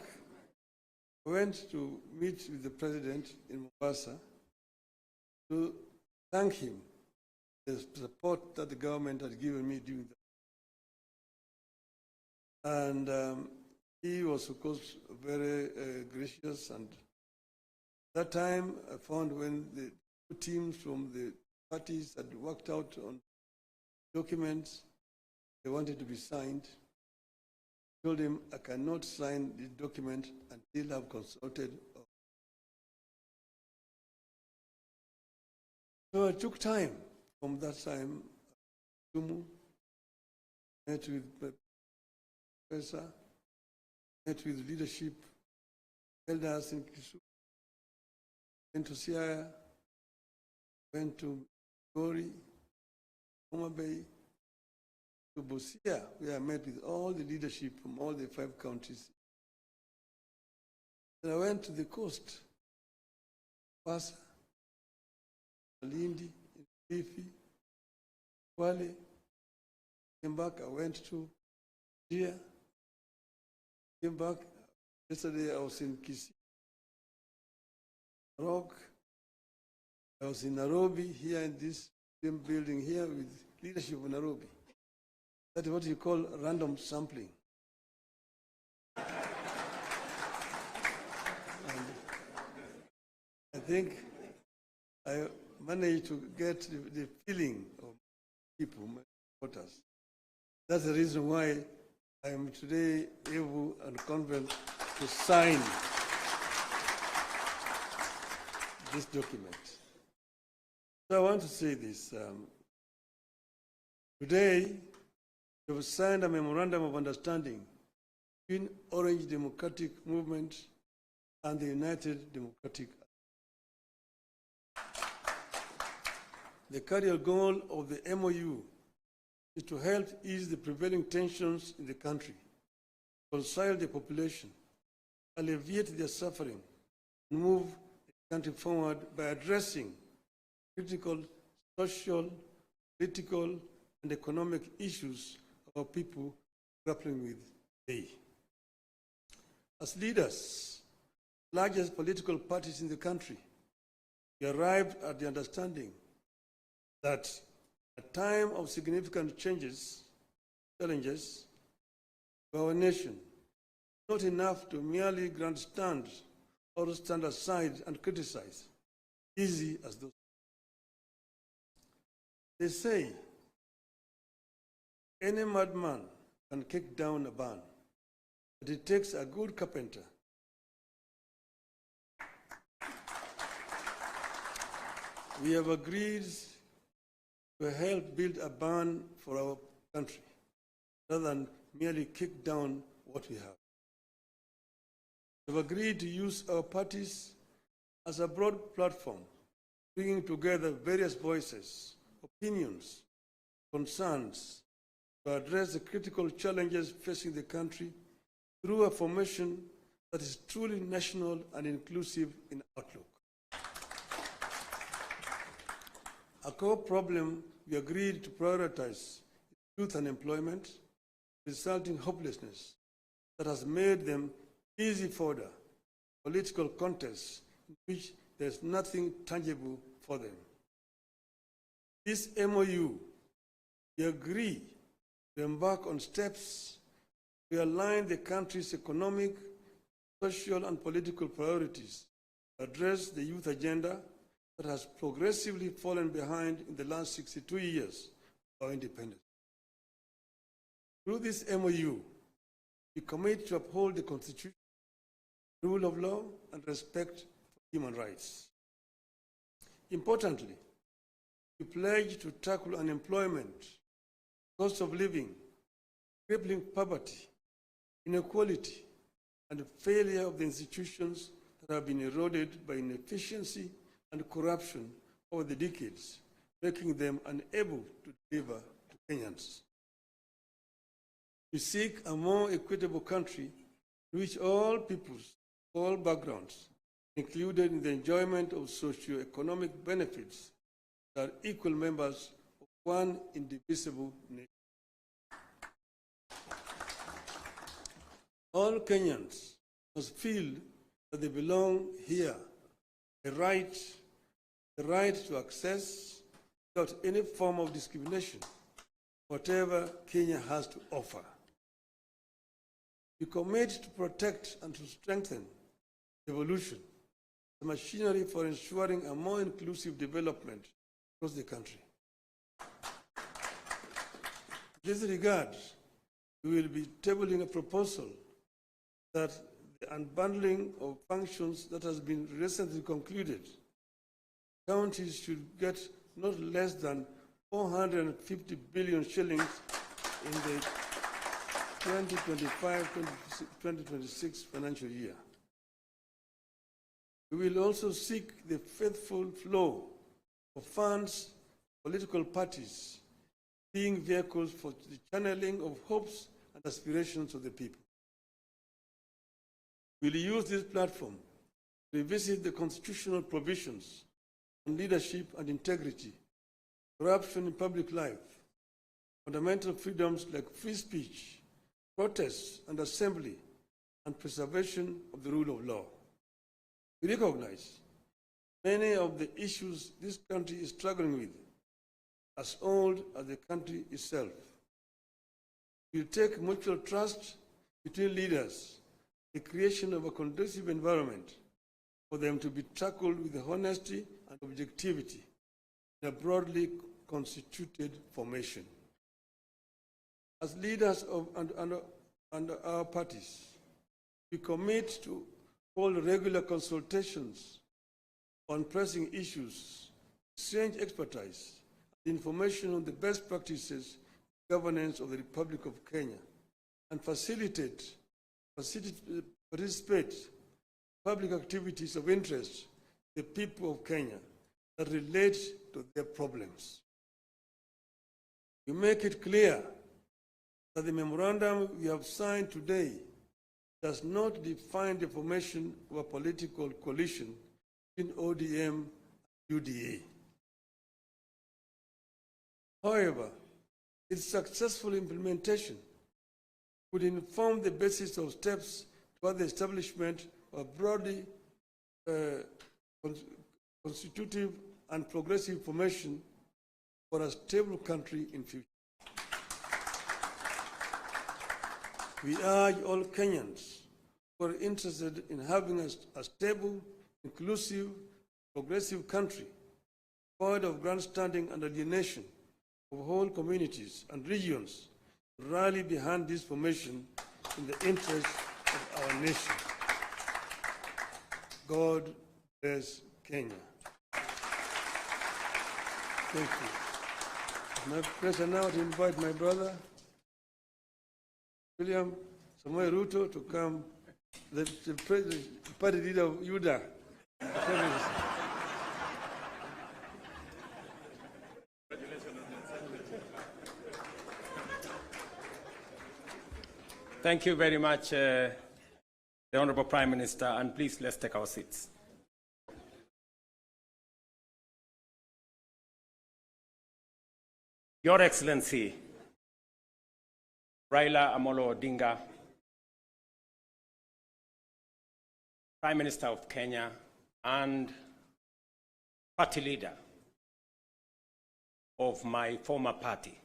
I went to meet with the president in Mombasa to thank him for the support that the government had given me during that. And he was, of course, very gracious. And that time, I found when the two teams from the parties had worked out on documents they wanted to be signed, I told him I cannot sign the document until I've consulted. So it took time. From that time, Sumu met with the professor, met with leadership, elders in Kisumu, went to Siaya, went to Gori, Homa Bay, to Busia, where I met with all the leadership from all the 5 counties. Then I went to the coast, Pasa, Malindi, Kilifi, Kwale. Came back, I went to Gia. Came back, yesterday I was in Kisii, Rock. I was in Nairobi, here in this same building here with leadership of Nairobi. That is what you call random sampling. And I think managed to get the feeling of people, my supporters. That's the reason why I am today able and confident to sign this document. So I want to say this. Today, we have signed a memorandum of understanding between Orange Democratic Movement and the United Democratic. The cardinal goal of the MOU is to help ease the prevailing tensions in the country, reconcile the population, alleviate their suffering, and move the country forward by addressing critical social, political, and economic issues our people grappling with today. As leaders, largest political parties in the country, we arrived at the understanding that a time of significant challenges for our nation, not enough to merely grandstand or stand aside and criticize, easy as those. They say, any madman can kick down a barn, but it takes a good carpenter. We have agreed to help build a barn for our country, rather than merely kick down what we have. We have agreed to use our parties as a broad platform, bringing together various voices, opinions, concerns, to address the critical challenges facing the country through a formation that is truly national and inclusive in outlook. A core problem we agreed to prioritize youth unemployment, resulting hopelessness that has made them easy fodder, political contests in which there is nothing tangible for them. This MOU, we agree to embark on steps to align the country's economic, social, and political priorities to address the youth agenda that has progressively fallen behind in the last 62 years of our independence. Through this MOU, we commit to uphold the Constitution, rule of law, and respect for human rights. Importantly, we pledge to tackle unemployment, cost of living, crippling poverty, inequality, and the failure of the institutions that have been eroded by inefficiency and corruption over the decades, making them unable to deliver to Kenyans. We seek a more equitable country in which all peoples, all backgrounds, included in the enjoyment of socio-economic benefits, are equal members of one indivisible nation. All Kenyans must feel that they belong here, the right to access without any form of discrimination, whatever Kenya has to offer. We commit to protect and to strengthen devolution, the machinery for ensuring a more inclusive development across the country. In this regard, we will be tabling a proposal that the unbundling of functions that has been recently concluded, counties should get not less than 450 billion shillings in the 2025-2026 financial year. We will also seek the faithful flow of funds, political parties, being vehicles for the channeling of hopes and aspirations of the people. We will use this platform to revisit the constitutional provisions on leadership and integrity, corruption in public life, fundamental freedoms like free speech, protest and assembly, and preservation of the rule of law. We recognize many of the issues this country is struggling with, as old as the country itself. We will take mutual trust between leaders, the creation of a conducive environment for them to be tackled with honesty and objectivity, in a broadly constituted formation. As leaders of and our parties, we commit to hold regular consultations on pressing issues, exchange expertise, and information on the best practices governance of the Republic of Kenya, and participate public activities of interest to the people of Kenya that relate to their problems. We make it clear that the memorandum we have signed today does not define the formation of a political coalition between ODM and UDA. However, its successful implementation would inform the basis of steps toward the establishment of a broadly constitutive and progressive formation for a stable country in future. We urge all Kenyans who are interested in having a stable, inclusive, progressive country, void of grandstanding and alienation of whole communities and regions, to rally behind this formation in the interest of our nation. God bless Kenya. Thank you. My pleasure now to invite my brother, William Samoei Ruto, to come, the party leader of UDA. Thank you very much, the Honorable Prime Minister, and please let's take our seats. Your Excellency, Raila Amolo Odinga, Prime Minister of Kenya and party leader of my former party.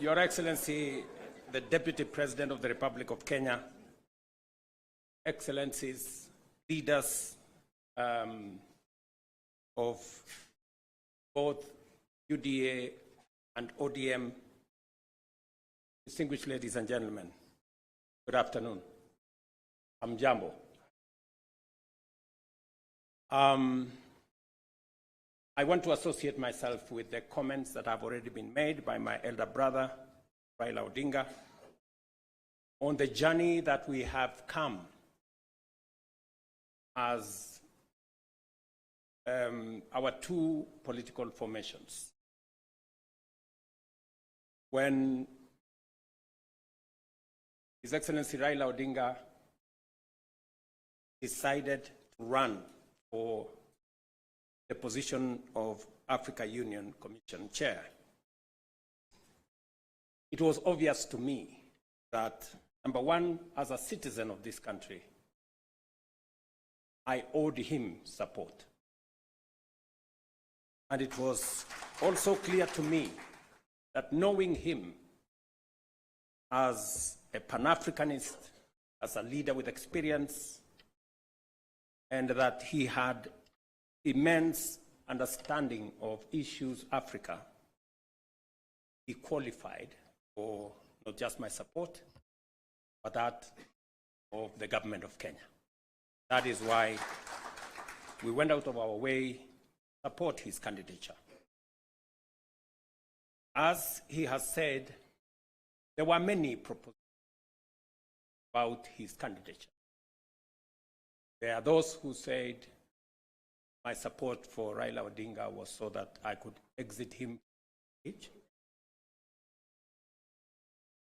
Your Excellency, the Deputy President of the Republic of Kenya, Excellencies, leaders of both UDA and ODM, distinguished ladies and gentlemen, good afternoon. I'm Jambo. I want to associate myself with the comments that have already been made by my elder brother, Raila Odinga, on the journey that we have come as our two political formations. When His Excellency Raila Odinga decided to run for the position of Africa Union Commission Chair, it was obvious to me that, number one, as a citizen of this country, I owed him support. And it was also clear to me that knowing him as a Pan-Africanist, as a leader with experience, and that he had immense understanding of issues Africa, he qualified for not just my support, but that of the government of Kenya. That is why we went out of our way to support his candidature. As he has said, there were many proposals about his candidature. There are those who said my support for Raila Odinga was so that I could exit him.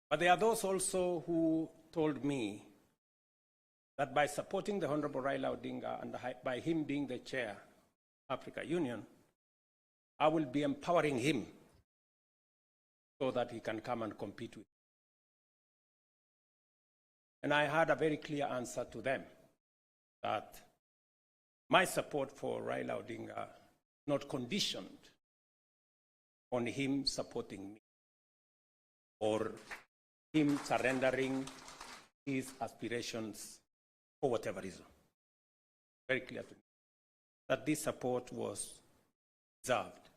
But there are those also who told me that by supporting the Honorable Raila Odinga and by him being the chair of Africa Union, I will be empowering him so that he can come and compete with me. And I had a very clear answer to them that my support for Raila Odinga is not conditioned on him supporting me or him surrendering his aspirations for whatever reason. Very clear to me that this support was deserved.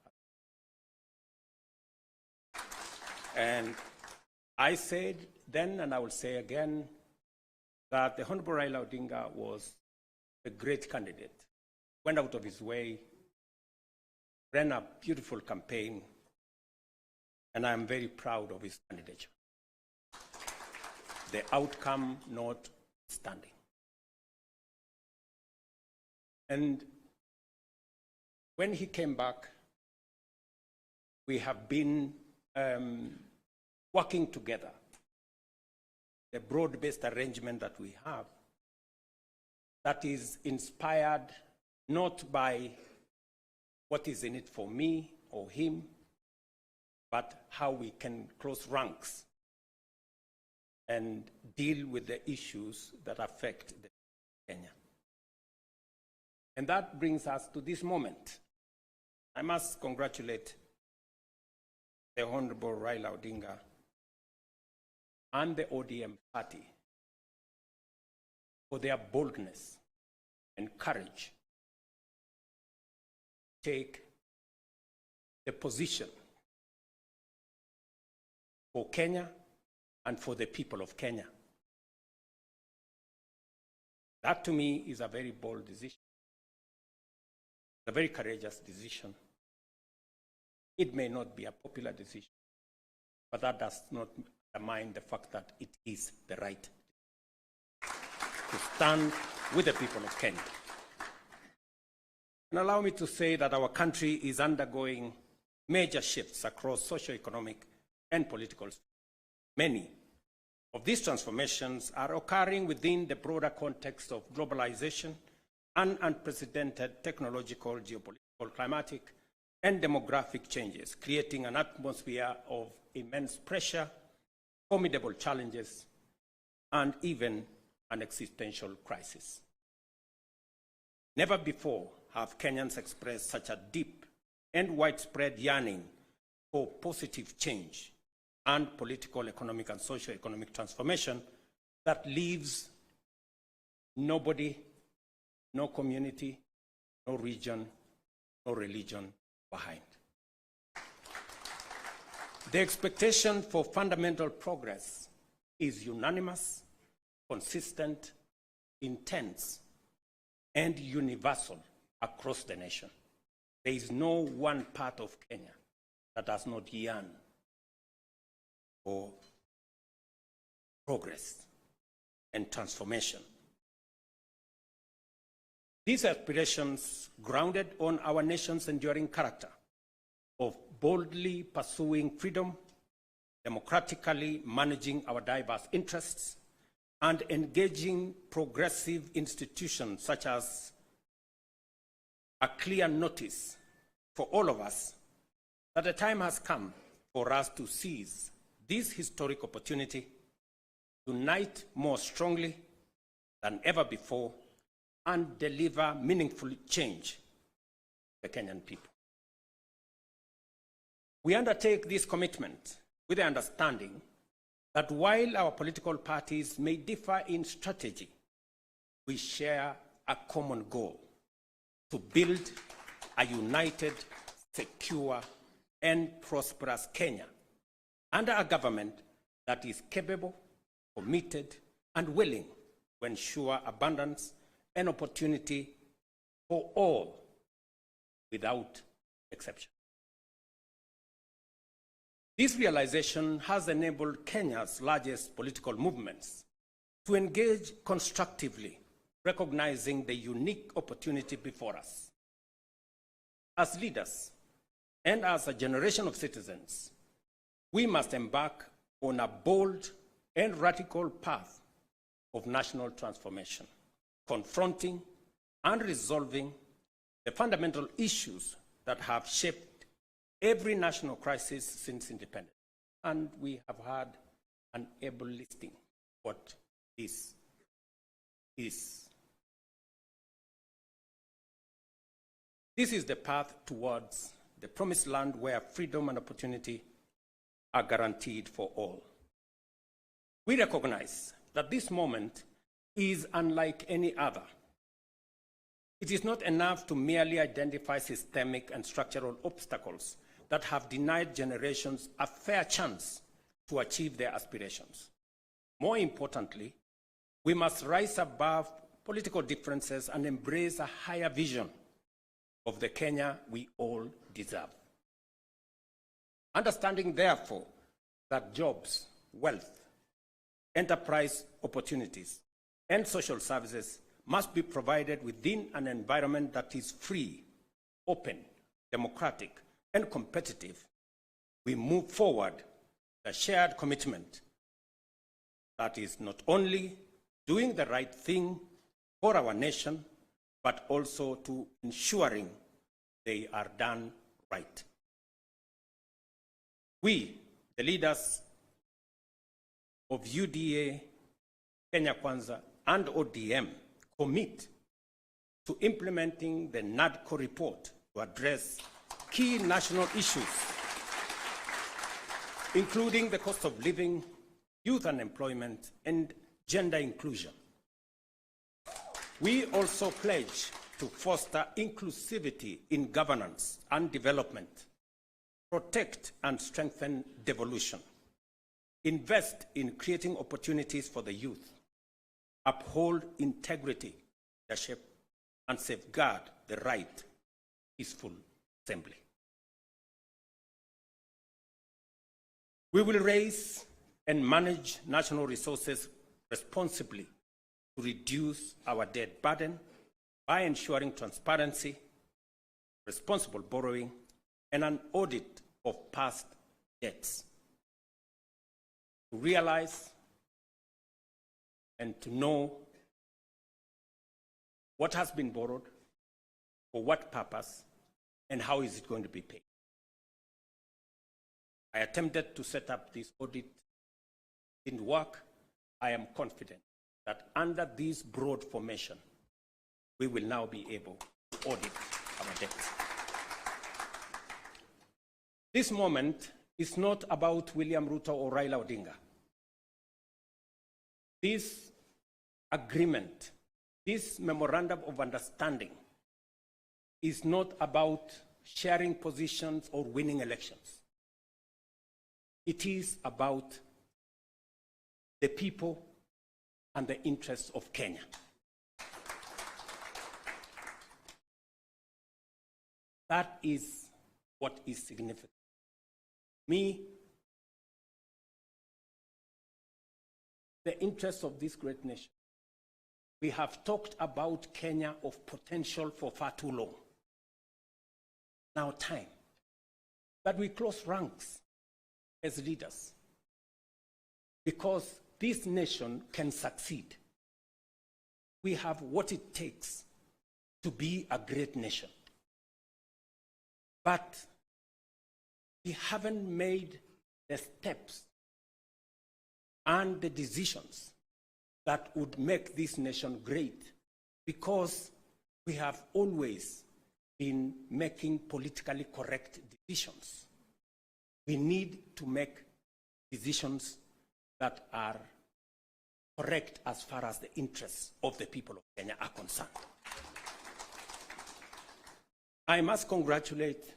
And I said then, and I will say again, that the Honorable Raila Odinga was a great candidate, went out of his way, ran a beautiful campaign, and I am very proud of his candidature. The outcome notwithstanding. And when he came back, we have been working together. The broad-based arrangement that we have that is inspired not by what is in it for me or him, but how we can close ranks and deal with the issues that affect Kenya. And that brings us to this moment. I must congratulate the Honorable Raila Odinga and the ODM party for their boldness and courage to take the position for Kenya and for the people of Kenya. That to me is a very bold decision, a very courageous decision. It may not be a popular decision, but that does not undermine the fact that it is the right to stand with the people of Kenya. And allow me to say that our country is undergoing major shifts across socio-economic and political spheres. Many of these transformations are occurring within the broader context of globalization and unprecedented technological, geopolitical, climatic, and demographic changes, creating an atmosphere of immense pressure, formidable challenges, and even an existential crisis. Never before have Kenyans expressed such a deep and widespread yearning for positive change and political, economic, and socio-economic transformation that leaves nobody, no community, no region, no religion behind. The expectation for fundamental progress is unanimous, consistent, intense, and universal across the nation. There is no one part of Kenya that does not yearn for progress and transformation. These aspirations, grounded on our nation's enduring character of boldly pursuing freedom, democratically managing our diverse interests, and engaging progressive institutions such as a clear notice for all of us that the time has come for us to seize this historic opportunity, unite more strongly than ever before, and deliver meaningful change to the Kenyan people. We undertake this commitment with the understanding that while our political parties may differ in strategy, we share a common goal: to build a united, secure, and prosperous Kenya under a government that is capable, committed, and willing to ensure abundance and opportunity for all without exception. This realization has enabled Kenya's largest political movements to engage constructively, recognizing the unique opportunity before us. As leaders and as a generation of citizens, we must embark on a bold and radical path of national transformation, confronting and resolving the fundamental issues that have shaped every national crisis since independence. And we have had an able listing what this is. This is the path towards the promised land where freedom and opportunity are guaranteed for all. We recognize that this moment is unlike any other. It is not enough to merely identify systemic and structural obstacles that have denied generations a fair chance to achieve their aspirations. More importantly, we must rise above political differences and embrace a higher vision of the Kenya we all deserve. Understanding, therefore, that jobs, wealth, enterprise opportunities, and social services must be provided within an environment that is free, open, democratic, and competitive, we move forward a shared commitment that is not only doing the right thing for our nation, but also to ensuring they are done right. We, the leaders of UDA, Kenya Kwanza, and ODM, commit to implementing the NADCO report to address key national issues, including the cost of living, youth unemployment, and gender inclusion. We also pledge to foster inclusivity in governance and development, protect and strengthen devolution, invest in creating opportunities for the youth, uphold integrity, leadership, and safeguard the right to peaceful assembly. We will raise and manage national resources responsibly to reduce our debt burden by ensuring transparency, responsible borrowing, and an audit of past debts. To realize and to know what has been borrowed, for what purpose, and how is it going to be paid. I attempted to set up this audit, didn't work. I am confident that under this broad formation, we will now be able to audit our debts. This moment is not about William Ruto or Raila Odinga. This agreement, this memorandum of understanding is not about sharing positions or winning elections. It is about the people and the interests of Kenya. That is what is significant. Me, the interests of this great nation. We have talked about Kenya of potential for far too long. Now time that we close ranks as leaders, because this nation can succeed. We have what it takes to be a great nation. But we haven't made the steps and the decisions that would make this nation great, because we have always been making politically correct decisions. We need to make decisions that are correct as far as the interests of the people of Kenya are concerned. I must congratulate His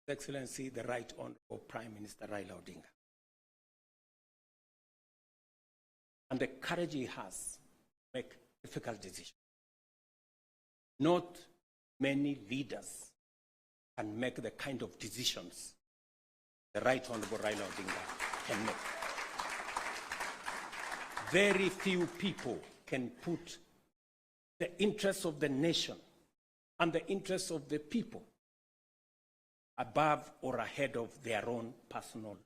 Excellency, the Right Honorable Prime Minister Raila Odinga, and the courage he has to make difficult decisions. Not many leaders can make the kind of decisions the Right Honorable Raila Odinga can make. Very few people can put the interests of the nation and the interests of the people above or ahead of their own personal.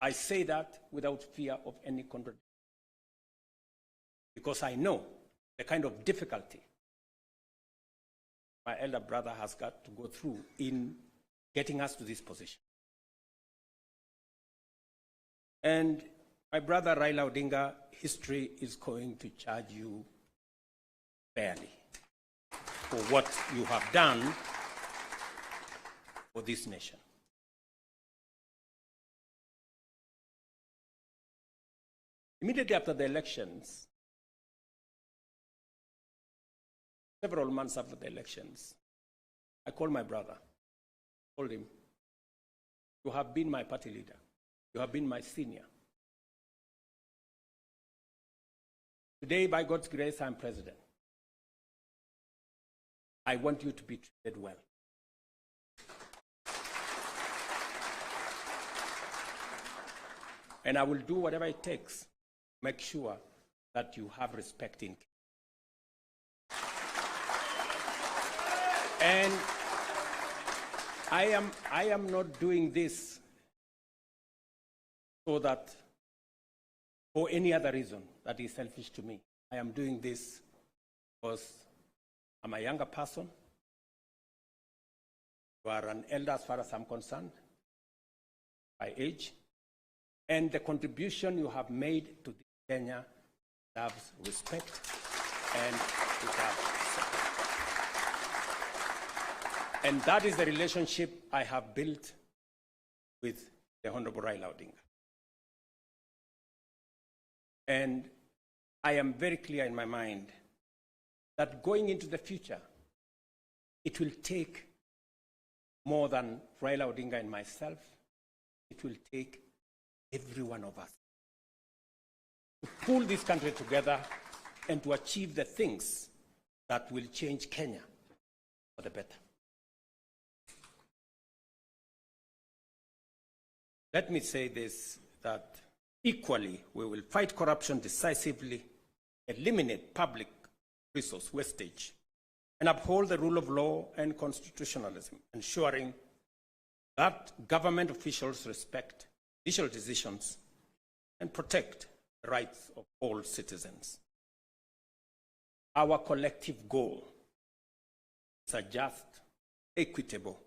I say that without fear of any contradiction, because I know the kind of difficulty my elder brother has got to go through in getting us to this position. And my brother Raila Odinga, history is going to charge you fairly for what you have done for this nation. Immediately after the elections, several months after the elections, I called my brother, told him, you have been my party leader. You have been my senior. Today, by God's grace, I'm president. I want you to be treated well. And I will do whatever it takes to make sure that you have respect in Kenya. And I am not doing this so that for any other reason that is selfish to me. I am doing this because I'm a younger person. You are an elder as far as I'm concerned, by age. And the contribution you have made to Kenya deserves respect and deserves support. And that is the relationship I have built with the Honorable Raila Odinga. And I am very clear in my mind that going into the future, it will take more than Raila Odinga and myself. It will take every one of us to pull this country together and to achieve the things that will change Kenya for the better. Let me say this, that equally we will fight corruption decisively, eliminate public resource wastage, and uphold the rule of law and constitutionalism, ensuring that government officials respect judicial decisions and protect the rights of all citizens. Our collective goal is a just, equitable,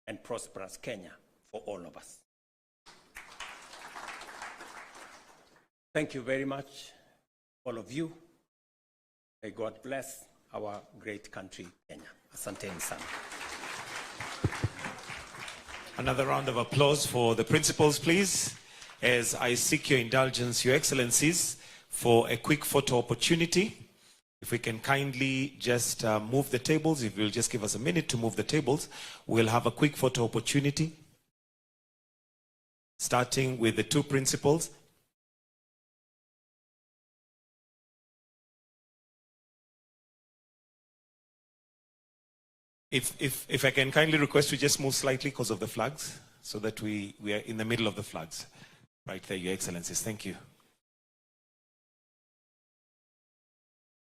and prosperous Kenya for all of us. Thank you very much, all of you. May God bless our great country, Kenya. Asanteni sana. Another round of applause for the principals, please, as I seek your indulgence, Your Excellencies, for a quick photo opportunity. If we can kindly just move the tables, if you'll just give us a minute to move the tables, we'll have a quick photo opportunity, starting with the two principals. If I can kindly request we just move slightly because of the flags, so that we are in the middle of the flags. Right there, Your Excellencies. Thank you.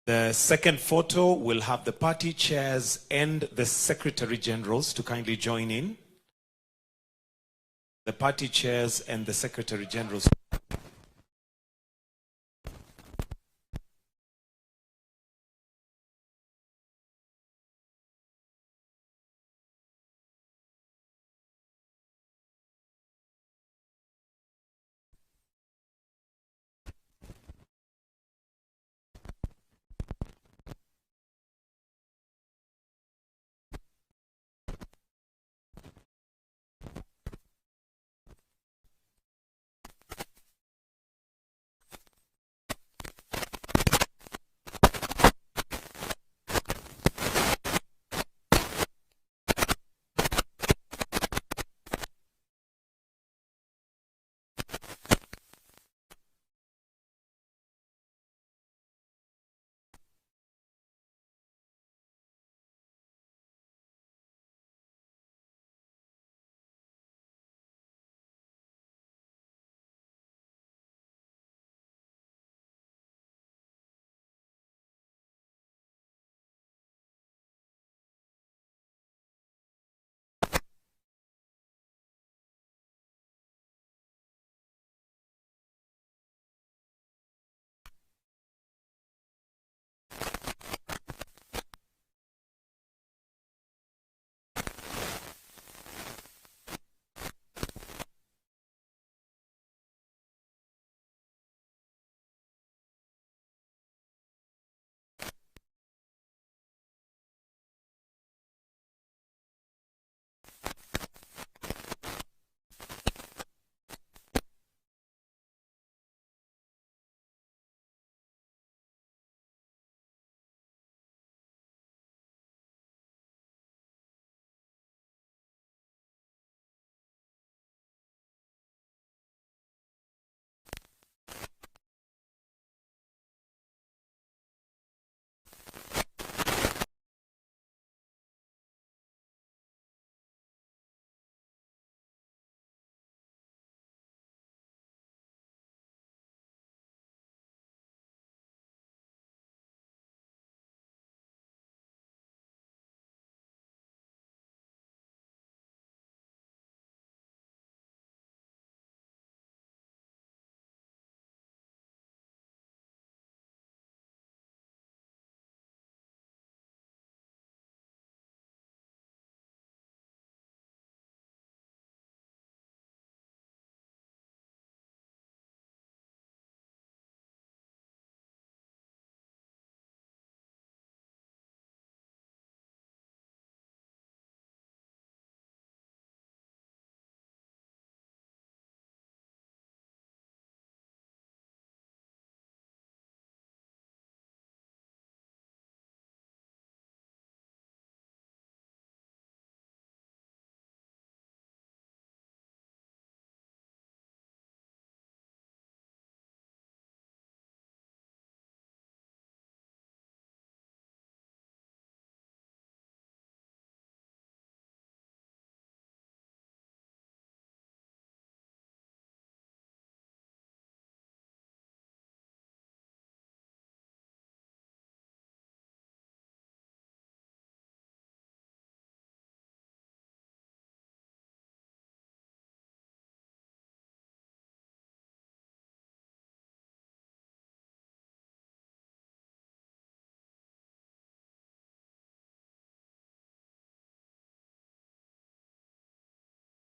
The second photo will have the party chairs and the Secretary Generals to kindly join in. The party chairs and the Secretary Generals.